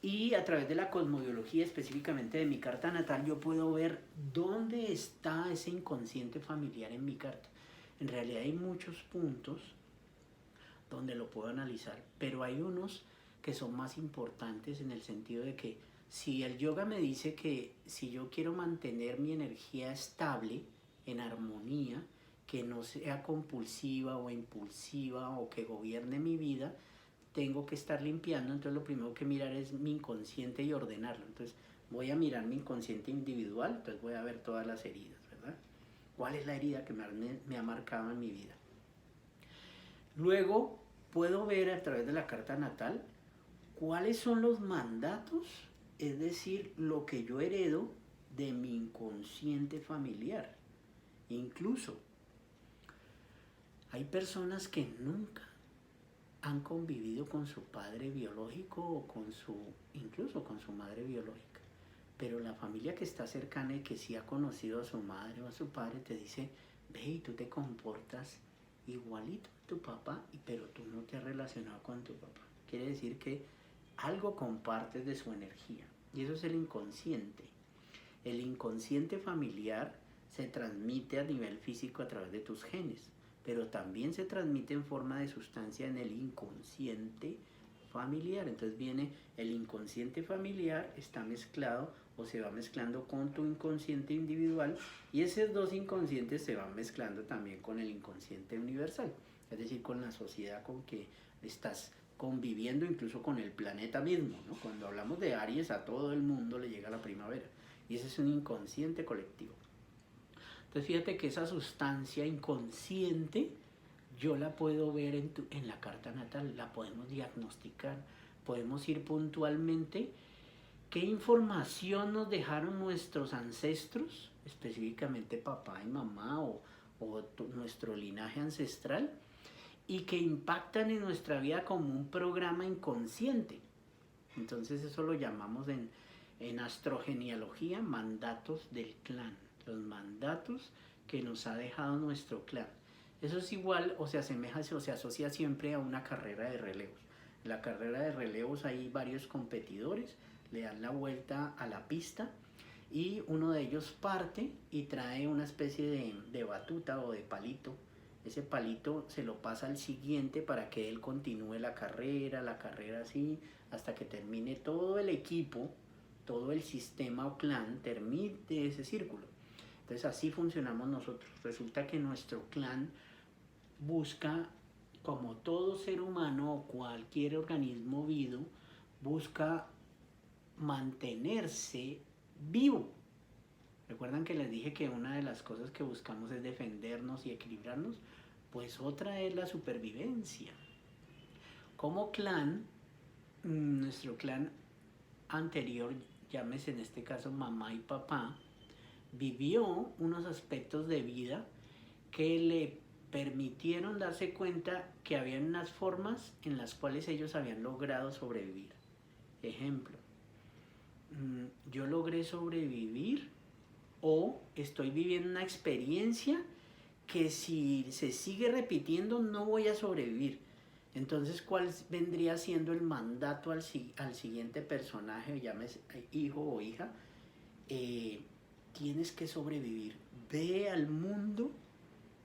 Y a través de la cosmobiología, específicamente de mi carta natal, yo puedo ver dónde está ese inconsciente familiar en mi carta. En realidad hay muchos puntos donde lo puedo analizar, pero hay unos que son más importantes, en el sentido de que si el yoga me dice que si yo quiero mantener mi energía estable, en armonía, que no sea compulsiva o impulsiva o que gobierne mi vida, tengo que estar limpiando. Entonces lo primero que mirar es mi inconsciente y ordenarlo. Entonces voy a mirar mi inconsciente individual, entonces voy a ver todas las heridas, ¿verdad? ¿Cuál es la herida que me ha marcado en mi vida? Luego puedo ver a través de la carta natal cuáles son los mandatos, es decir, lo que yo heredo de mi inconsciente familiar. Incluso hay personas que nunca han convivido con su padre biológico o incluso con su madre biológica. Pero la familia que está cercana y que sí ha conocido a su madre o a su padre te dice, ve y tú te comportas igualito a tu papá, pero tú no te has relacionado con tu papá. Quiere decir que algo compartes de su energía. Y eso es el inconsciente. El inconsciente familiar se transmite a nivel físico a través de tus genes, pero también se transmite en forma de sustancia en el inconsciente familiar. Entonces viene el inconsciente familiar, está mezclado o se va mezclando con tu inconsciente individual, y esos dos inconscientes se van mezclando también con el inconsciente universal, es decir, con la sociedad con que estás conviviendo, incluso con el planeta mismo, ¿no? Cuando hablamos de Aries, a todo el mundo le llega la primavera, y ese es un inconsciente colectivo. Entonces fíjate que esa sustancia inconsciente yo la puedo ver en la carta natal, la podemos diagnosticar, podemos ir puntualmente qué información nos dejaron nuestros ancestros, específicamente papá y mamá o nuestro linaje ancestral, y que impactan en nuestra vida como un programa inconsciente. Entonces eso lo llamamos en astrogenealogía mandatos del clan, los mandatos que nos ha dejado nuestro clan. Eso es igual o se asemeja o se asocia siempre a una carrera de relevos. En la carrera de relevos hay varios competidores, le dan la vuelta a la pista y uno de ellos parte y trae una especie de batuta o de palito. Ese palito se lo pasa al siguiente para que él continúe la carrera así, hasta que termine todo el equipo, todo el sistema o clan, termine ese círculo. Entonces así funcionamos nosotros. Resulta que nuestro clan busca, como todo ser humano o cualquier organismo vivo, busca mantenerse vivo. ¿Recuerdan que les dije que una de las cosas que buscamos es defendernos y equilibrarnos? Pues otra es la supervivencia. Como clan, nuestro clan anterior, llámese en este caso mamá y papá, vivió unos aspectos de vida que le permitieron darse cuenta que había unas formas en las cuales ellos habían logrado sobrevivir. Ejemplo, yo logré sobrevivir o estoy viviendo una experiencia que si se sigue repitiendo no voy a sobrevivir. Entonces, ¿cuál vendría siendo el mandato al siguiente personaje, llámese hijo o hija? Tienes que sobrevivir. Ve al mundo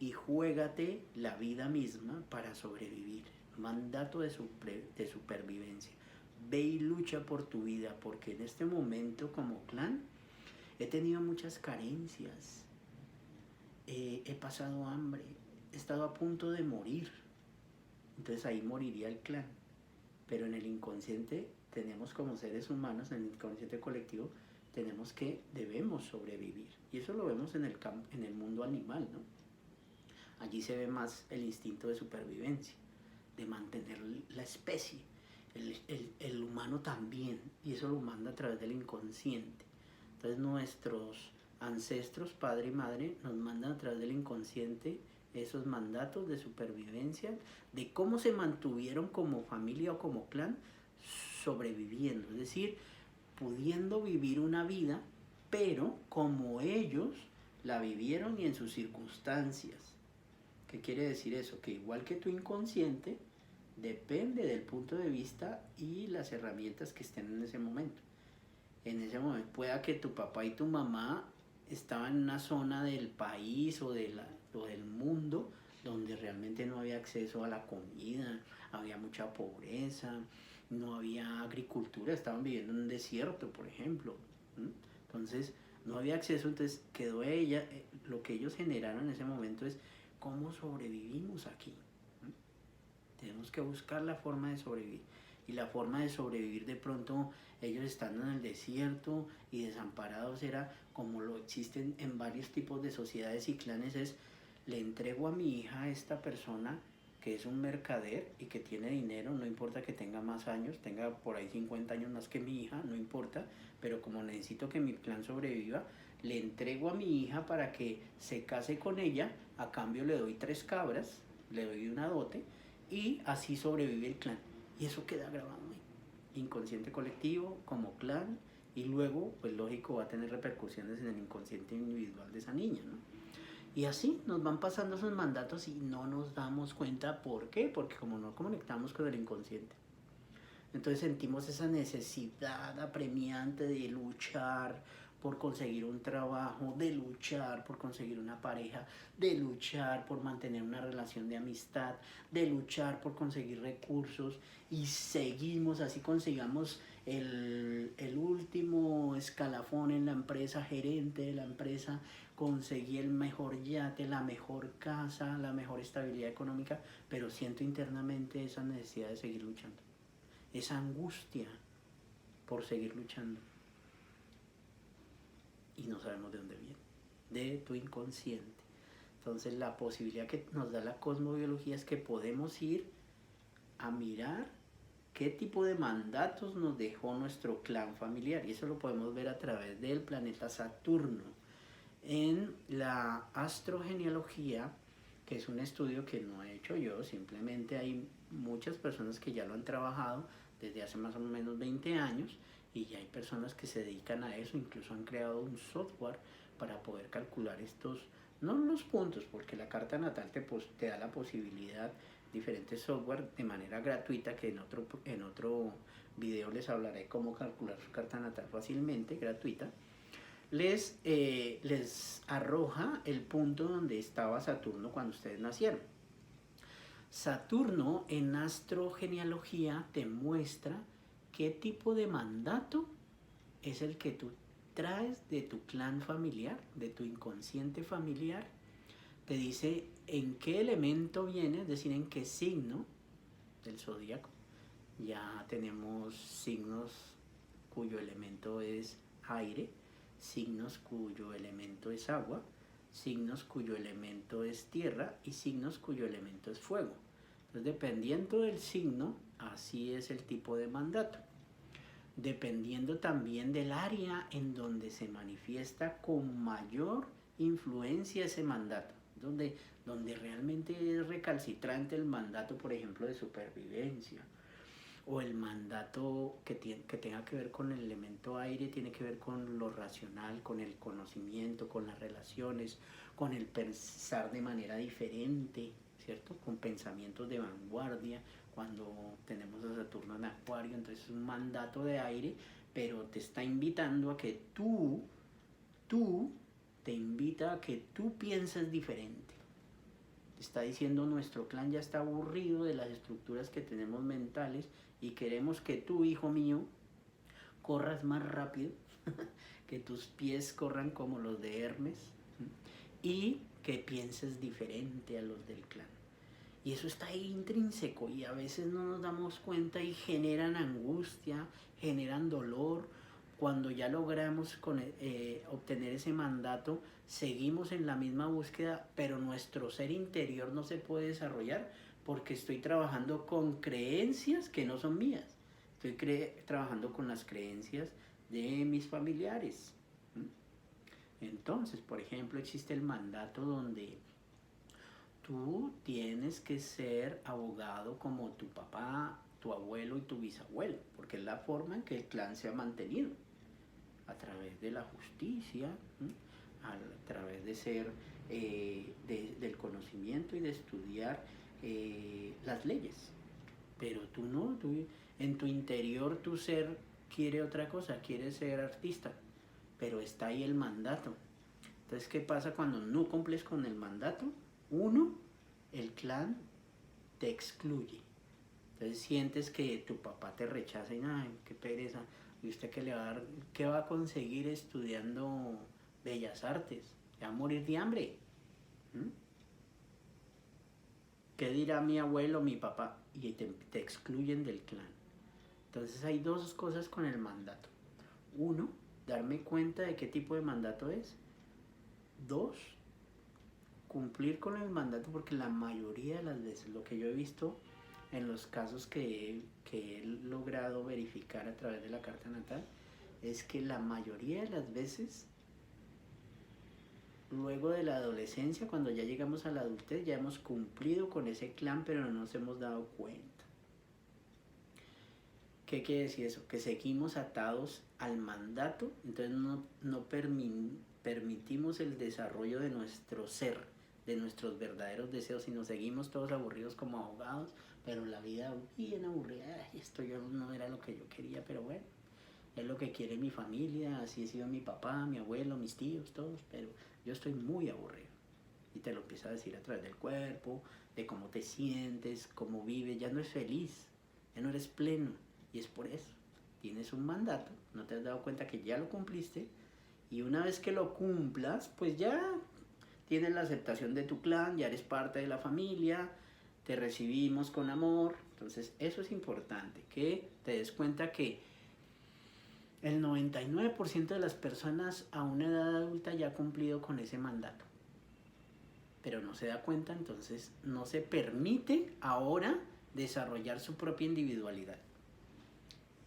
y juégate la vida misma para sobrevivir. Mandato de supervivencia. Ve y lucha por tu vida, porque en este momento como clan he tenido muchas carencias, he pasado hambre, he estado a punto de morir. Entonces ahí moriría el clan. Pero en el inconsciente tenemos, como seres humanos, en el inconsciente colectivo, debemos sobrevivir. Y eso lo vemos en el mundo animal, ¿no? Allí se ve más el instinto de supervivencia, de mantener la especie. El humano también, y eso lo manda a través del inconsciente. Entonces nuestros ancestros, padre y madre, nos mandan a través del inconsciente esos mandatos de supervivencia, de cómo se mantuvieron como familia o como clan sobreviviendo, es decir, pudiendo vivir una vida, pero como ellos la vivieron y en sus circunstancias. ¿Qué quiere decir eso? Que igual que tu inconsciente, depende del punto de vista y las herramientas que estén en ese momento. En ese momento pueda que tu papá y tu mamá estaban en una zona del país o del mundo donde realmente no había acceso a la comida, había mucha pobreza, no había agricultura, estaban viviendo en un desierto, por ejemplo. Entonces no había acceso, entonces quedó ella, lo que ellos generaron en ese momento es cómo sobrevivimos aquí. Tenemos que buscar la forma de sobrevivir. Y la forma de sobrevivir, de pronto ellos estando en el desierto y desamparados, era como lo existen en varios tipos de sociedades y clanes, es: le entrego a mi hija a esta persona que es un mercader y que tiene dinero, no importa que tenga más años, tenga por ahí 50 años más que mi hija, no importa, pero como necesito que mi clan sobreviva, le entrego a mi hija para que se case con ella, a cambio le doy 3 cabras, le doy una dote y así sobrevive el clan. Y eso queda grabado ahí, inconsciente colectivo, como clan, y luego, pues lógico, va a tener repercusiones en el inconsciente individual de esa niña, ¿no? Y así nos van pasando esos mandatos y no nos damos cuenta. ¿Por qué? Porque como no conectamos con el inconsciente. Entonces sentimos esa necesidad apremiante de luchar por conseguir un trabajo, de luchar por conseguir una pareja, de luchar por mantener una relación de amistad, de luchar por conseguir recursos y seguimos así consigamos el último escalafón en la empresa, gerente de la empresa, conseguí el mejor yate, la mejor casa, la mejor estabilidad económica, pero siento internamente esa necesidad de seguir luchando, esa angustia por seguir luchando. Y no sabemos de dónde viene, de tu inconsciente. Entonces la posibilidad que nos da la cosmobiología es que podemos ir a mirar qué tipo de mandatos nos dejó nuestro clan familiar. Y eso lo podemos ver a través del planeta Saturno. En la astrogenealogía, que es un estudio que no he hecho yo, simplemente hay muchas personas que ya lo han trabajado desde hace más o menos 20 años y ya hay personas que se dedican a eso, incluso han creado un software para poder calcular estos, no los puntos, porque la carta natal te da la posibilidad, diferentes software de manera gratuita, que en otro video les hablaré cómo calcular su carta natal fácilmente, gratuita. Les arroja el punto donde estaba Saturno cuando ustedes nacieron. Saturno en astrogenealogía te muestra qué tipo de mandato es el que tú traes de tu clan familiar, de tu inconsciente familiar. Te dice en qué elemento viene, es decir, en qué signo del zodíaco. Ya tenemos signos cuyo elemento es aire, signos cuyo elemento es agua, signos cuyo elemento es tierra y signos cuyo elemento es fuego. Entonces, dependiendo del signo, así es el tipo de mandato. Dependiendo también del área en donde se manifiesta con mayor influencia ese mandato, donde realmente es recalcitrante el mandato, por ejemplo, de supervivencia, o el mandato que tenga que ver con el elemento aire, tiene que ver con lo racional, con el conocimiento, con las relaciones, con el pensar de manera diferente, ¿cierto? Con pensamientos de vanguardia. Cuando tenemos a Saturno en Acuario, entonces es un mandato de aire, pero te está invitando a que te invita a que tú pienses diferente. Está diciendo nuestro clan ya está aburrido de las estructuras que tenemos mentales y queremos que tú, hijo mío, corras más rápido, que tus pies corran como los de Hermes y que pienses diferente a los del clan. Y eso está ahí intrínseco y a veces no nos damos cuenta y generan angustia, generan dolor. Cuando ya logramos obtener ese mandato, seguimos en la misma búsqueda, pero nuestro ser interior no se puede desarrollar porque estoy trabajando con creencias que no son mías. Estoy trabajando con las creencias de mis familiares. Entonces, por ejemplo, existe el mandato donde tú tienes que ser abogado como tu papá, tu abuelo y tu bisabuelo, porque es la forma en que el clan se ha mantenido, a través de la justicia, a través de ser, del conocimiento y de estudiar las leyes. Pero tú no, en tu interior tu ser quiere otra cosa, quiere ser artista, pero está ahí el mandato. Entonces, ¿qué pasa cuando no cumples con el mandato? Uno, el clan te excluye. Entonces sientes que tu papá te rechaza y ay, qué pereza. ¿Y usted qué le va a dar? ¿Qué va a conseguir estudiando bellas artes? Se va a morir de hambre. ¿Mm? ¿Qué dirá mi abuelo, mi papá? Y te excluyen del clan. Entonces hay dos cosas con el mandato. Uno, darme cuenta de qué tipo de mandato es. Dos, cumplir con el mandato, porque la mayoría de las veces, lo que yo he visto en los casos que he logrado verificar a través de la carta natal, es que la mayoría de las veces, luego de la adolescencia, cuando ya llegamos a la adultez, ya hemos cumplido con ese clan, pero no nos hemos dado cuenta. ¿Qué quiere decir eso? Que seguimos atados al mandato, entonces no permitimos el desarrollo de nuestro ser, de nuestros verdaderos deseos, sino seguimos todos aburridos como abogados, pero la vida bien aburrida. Ay, esto yo no era lo que yo quería, pero bueno, es lo que quiere mi familia, así ha sido mi papá, mi abuelo, mis tíos, todos, pero yo estoy muy aburrido. Y te lo empieza a decir a través del cuerpo, de cómo te sientes, cómo vives, ya no eres feliz, ya no eres pleno. Y es por eso, tienes un mandato, no te has dado cuenta que ya lo cumpliste, y una vez que lo cumplas, pues ya tienes la aceptación de tu clan, ya eres parte de la familia, te recibimos con amor. Entonces eso es importante, que te des cuenta que el 99% de las personas a una edad adulta ya ha cumplido con ese mandato, pero no se da cuenta, entonces no se permite ahora desarrollar su propia individualidad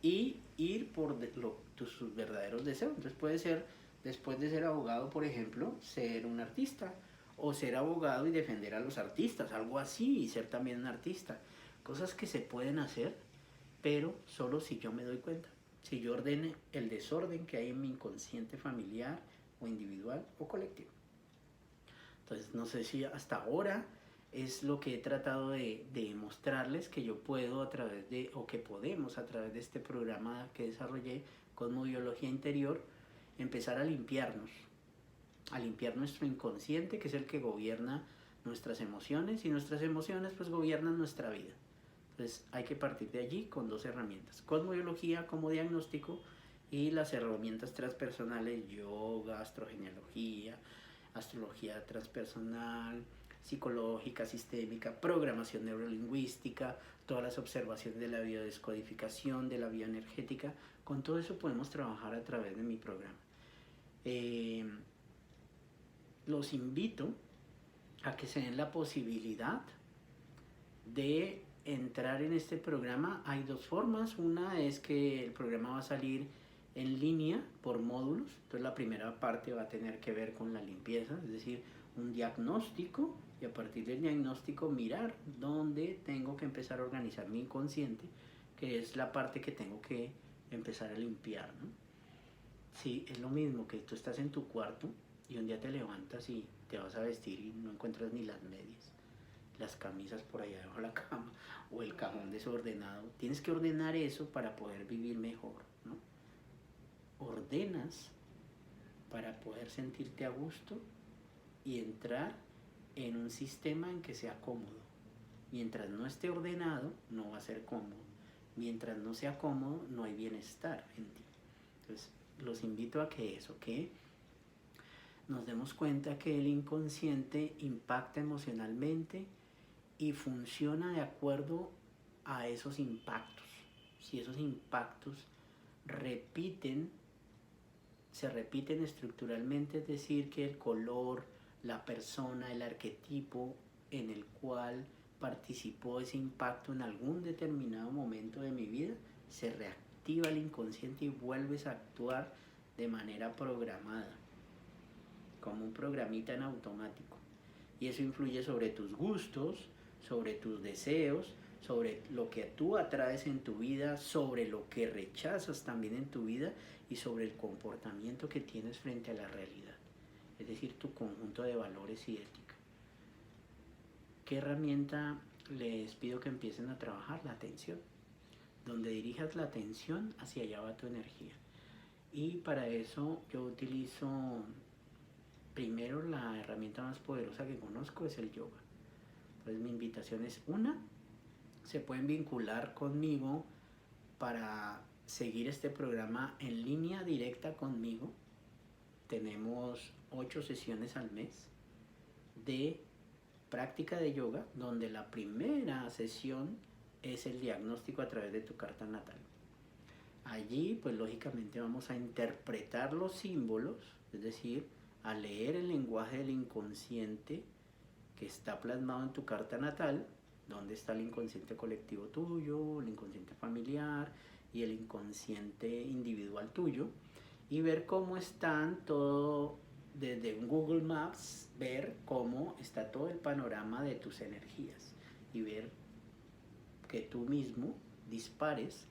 y ir por sus verdaderos deseos. Entonces puede ser, después de ser abogado, por ejemplo, ser un artista, o ser abogado y defender a los artistas, algo así, y ser también un artista. Cosas que se pueden hacer, pero solo si yo me doy cuenta, si yo ordene el desorden que hay en mi inconsciente familiar o individual o colectivo. Entonces no sé si hasta ahora es lo que he tratado de mostrarles, que yo puedo a través de, o que podemos a través de este programa que desarrollé, Cosmobiología Interior, empezar a limpiar nuestro inconsciente, que es el que gobierna nuestras emociones, y nuestras emociones pues gobiernan nuestra vida. Entonces hay que partir de allí con dos herramientas: cosmobiología como diagnóstico, y las herramientas transpersonales: yoga, astrogenealogía, astrología transpersonal, psicológica, sistémica, programación neurolingüística, todas las observaciones de la biodescodificación, de la bioenergética. Con todo eso podemos trabajar a través de mi programa. Los invito a que se den la posibilidad de entrar en este programa. Hay dos formas. Una es que el programa va a salir en línea por módulos. Entonces la primera parte va a tener que ver con la limpieza, es decir, un diagnóstico, y a partir del diagnóstico mirar dónde tengo que empezar a organizar mi inconsciente, que es la parte que tengo que empezar a limpiar, ¿no? Sí, es lo mismo que tú estás en tu cuarto y un día te levantas y te vas a vestir y no encuentras ni las medias, las camisas por allá debajo de la cama, o el cajón desordenado. Tienes que ordenar eso para poder vivir mejor, ¿no? Ordenas para poder sentirte a gusto y entrar en un sistema en que sea cómodo. Mientras no esté ordenado, no va a ser cómodo. Mientras no sea cómodo, no hay bienestar en ti. Entonces, los invito a que nos demos cuenta que el inconsciente impacta emocionalmente y funciona de acuerdo a esos impactos. Si esos impactos se repiten estructuralmente, es decir, que el color, la persona, el arquetipo en el cual participó ese impacto en algún determinado momento de mi vida, se reactiva el inconsciente y vuelves a actuar de manera programada, como un programita en automático. Y eso influye sobre tus gustos, sobre tus deseos, sobre lo que tú atraes en tu vida, sobre lo que rechazas también en tu vida, y sobre el comportamiento que tienes frente a la realidad, es decir, tu conjunto de valores y ética. ¿Qué herramienta les pido que empiecen a trabajar? La atención. Donde dirijas la atención, hacia allá va tu energía. Y para eso yo utilizo, primero, la herramienta más poderosa que conozco, es el yoga. Entonces mi invitación es, se pueden vincular conmigo para seguir este programa en línea directa conmigo. Tenemos 8 sesiones al mes de práctica de yoga, donde la primera sesión es el diagnóstico a través de tu carta natal. Allí, pues lógicamente vamos a interpretar los símbolos, es decir, a leer el lenguaje del inconsciente que está plasmado en tu carta natal, donde está el inconsciente colectivo tuyo, el inconsciente familiar y el inconsciente individual tuyo, y ver cómo están todo desde un Google Maps, ver cómo está todo el panorama de tus energías y ver que tú mismo dispares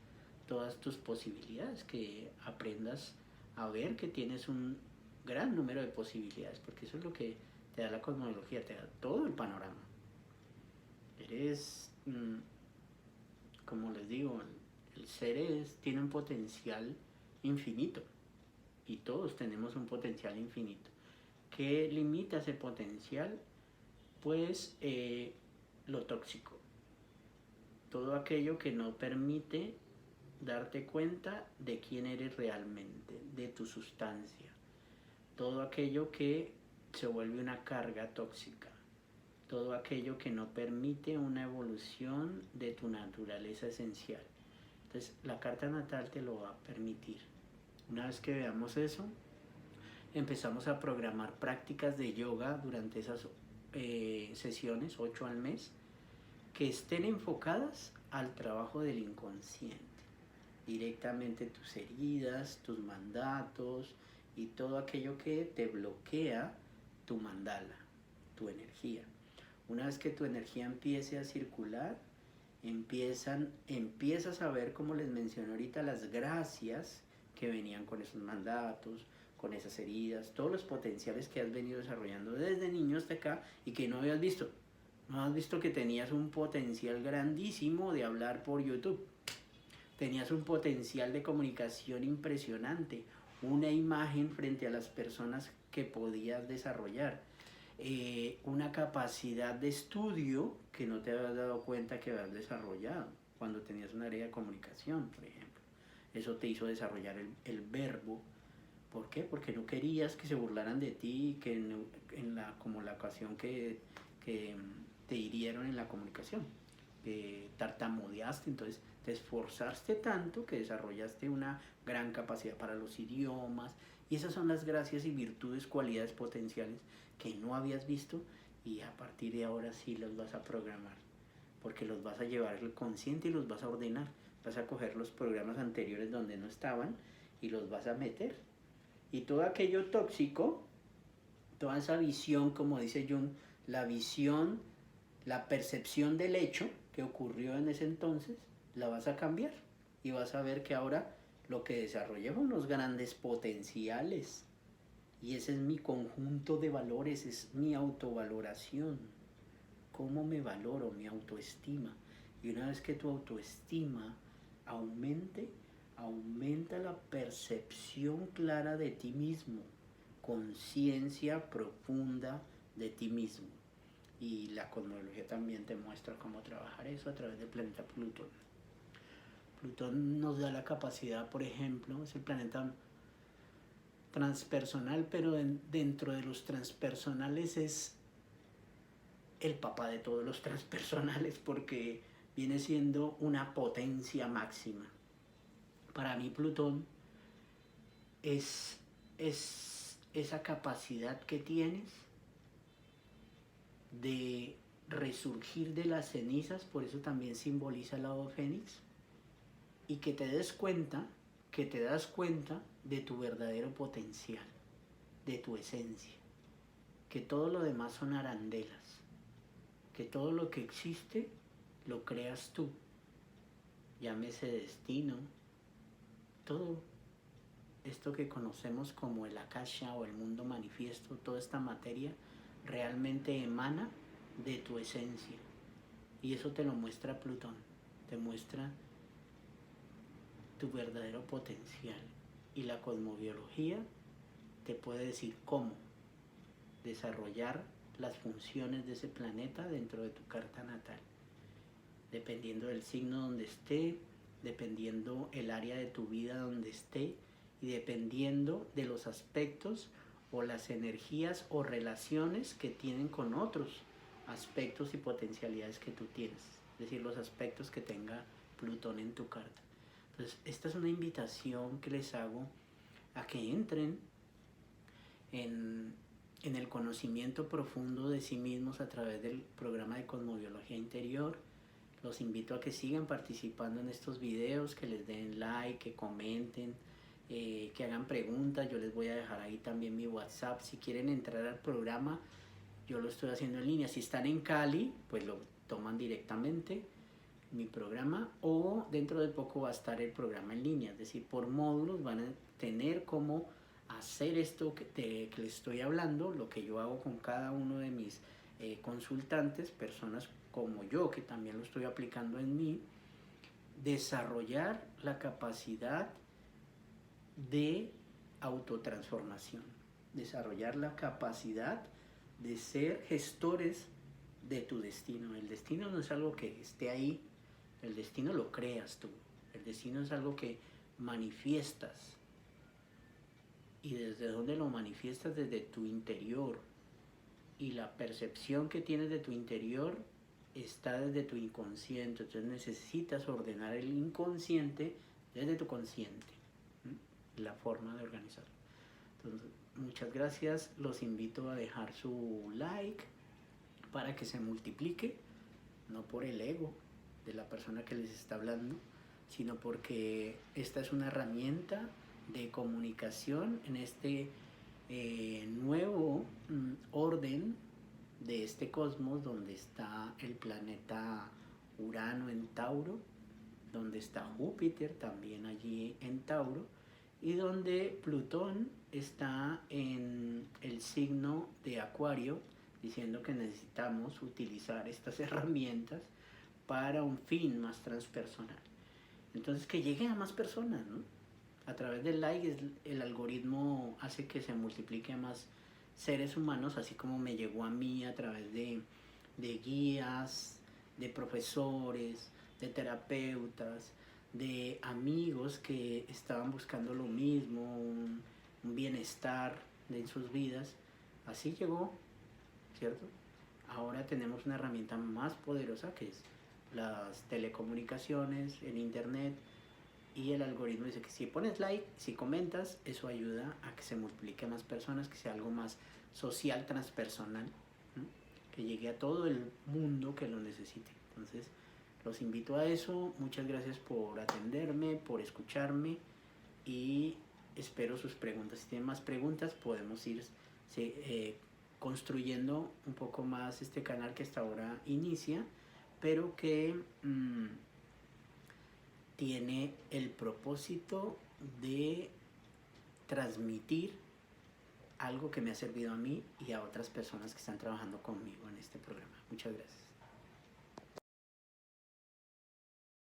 todas tus posibilidades, que aprendas a ver que tienes un gran número de posibilidades, porque eso es lo que te da la cosmología, te da todo el panorama. Eres, como les digo, el ser tiene un potencial infinito y todos tenemos un potencial infinito. ¿Qué limita ese potencial? Pues lo tóxico, todo aquello que no permite darte cuenta de quién eres realmente, de tu sustancia, todo aquello que se vuelve una carga tóxica, todo aquello que no permite una evolución de tu naturaleza esencial. Entonces la carta natal te lo va a permitir. Una vez que veamos eso, empezamos a programar prácticas de yoga durante esas sesiones, 8 al mes, que estén enfocadas al trabajo del inconsciente, directamente tus heridas, tus mandatos y todo aquello que te bloquea tu mandala, tu energía. Una vez que tu energía empiece a circular, empiezas a ver, como les mencioné ahorita, las gracias que venían con esos mandatos, con esas heridas, todos los potenciales que has venido desarrollando desde niño hasta acá y que no habías visto. No has visto que tenías un potencial grandísimo de hablar por YouTube. Tenías un potencial de comunicación impresionante, una imagen frente a las personas que podías desarrollar, una capacidad de estudio que no te habías dado cuenta que habías desarrollado cuando tenías un área de comunicación, por ejemplo. Eso te hizo desarrollar el verbo. ¿Por qué? Porque no querías que se burlaran de ti, que como la ocasión que te hirieron en la comunicación, que tartamudeaste, entonces te esforzaste tanto que desarrollaste una gran capacidad para los idiomas, y esas son las gracias y virtudes, cualidades potenciales que no habías visto, y a partir de ahora sí los vas a programar, porque los vas a llevar al consciente y los vas a ordenar. Vas a coger los programas anteriores donde no estaban y los vas a meter, y todo aquello tóxico, toda esa visión, como dice Jung, la visión, la percepción del hecho que ocurrió en ese entonces, la vas a cambiar y vas a ver que ahora lo que desarrollé son los grandes potenciales, y ese es mi conjunto de valores, es mi autovaloración, cómo me valoro, mi autoestima. Y una vez que tu autoestima aumenta la percepción clara de ti mismo, conciencia profunda de ti mismo. Y la cosmología también te muestra cómo trabajar eso a través del planeta Plutón. Plutón nos da la capacidad, por ejemplo, es el planeta transpersonal, pero dentro de los transpersonales es el papá de todos los transpersonales, porque viene siendo una potencia máxima. Para mí Plutón es esa capacidad que tienes de resurgir de las cenizas, por eso también simboliza el ave fénix, y que te das cuenta de tu verdadero potencial, de tu esencia, que todo lo demás son arandelas, que todo lo que existe lo creas tú, llámese destino, todo esto que conocemos como el Akasha o el mundo manifiesto, toda esta materia realmente emana de tu esencia, y eso te lo muestra Plutón, te muestra tu verdadero potencial, y la cosmobiología te puede decir cómo desarrollar las funciones de ese planeta dentro de tu carta natal, dependiendo del signo donde esté, dependiendo el área de tu vida donde esté, y dependiendo de los aspectos o las energías o relaciones que tienen con otros aspectos y potencialidades que tú tienes, es decir, los aspectos que tenga Plutón en tu carta. Entonces, esta es una invitación que les hago a que entren en en el conocimiento profundo de sí mismos a través del programa de Cosmobiología Interior. Los invito a que sigan participando en estos videos, que les den like, que comenten, que hagan preguntas. Yo les voy a dejar ahí también mi WhatsApp. Si quieren entrar al programa, yo lo estoy haciendo en línea. Si están en Cali, pues lo toman directamente, mi programa, o dentro de poco va a estar el programa en línea. Es decir, por módulos van a tener cómo hacer esto que les estoy hablando, lo que yo hago con cada uno de mis consultantes, personas como yo, que también lo estoy aplicando en mí, desarrollar la capacidad de autotransformación, desarrollar la capacidad de ser gestores de tu destino. El destino no es algo que esté ahí, el destino lo creas tú, el destino es algo que manifiestas. ¿Y desde dónde lo manifiestas? Desde tu interior. Y la percepción que tienes de tu interior está desde tu inconsciente. Entonces necesitas ordenar el inconsciente desde tu consciente. La forma de organizarlo. Entonces, muchas gracias. Los invito a dejar su like para que se multiplique, no por el ego de la persona que les está hablando, sino porque esta es una herramienta de comunicación en este nuevo orden de este cosmos, donde está el planeta Urano en Tauro, donde está Júpiter también allí en Tauro, y donde Plutón está en el signo de Acuario, diciendo que necesitamos utilizar estas herramientas para un fin más transpersonal. Entonces, que lleguen a más personas, ¿no? A través del like, el algoritmo hace que se multiplique a más seres humanos, así como me llegó a mí a través de guías, de profesores, de terapeutas, de amigos que estaban buscando lo mismo, un bienestar en sus vidas. Así llegó, ¿cierto? Ahora tenemos una herramienta más poderosa, que es las telecomunicaciones, el internet, y el algoritmo dice que si pones like, si comentas, eso ayuda a que se multiplique a más personas, que sea algo más social, transpersonal, ¿no? Que llegue a todo el mundo que lo necesite. Entonces, los invito a eso. Muchas gracias por atenderme, por escucharme, y espero sus preguntas. Si tienen más preguntas, podemos ir construyendo un poco más este canal que hasta ahora inicia, pero que tiene el propósito de transmitir algo que me ha servido a mí y a otras personas que están trabajando conmigo en este programa. Muchas gracias.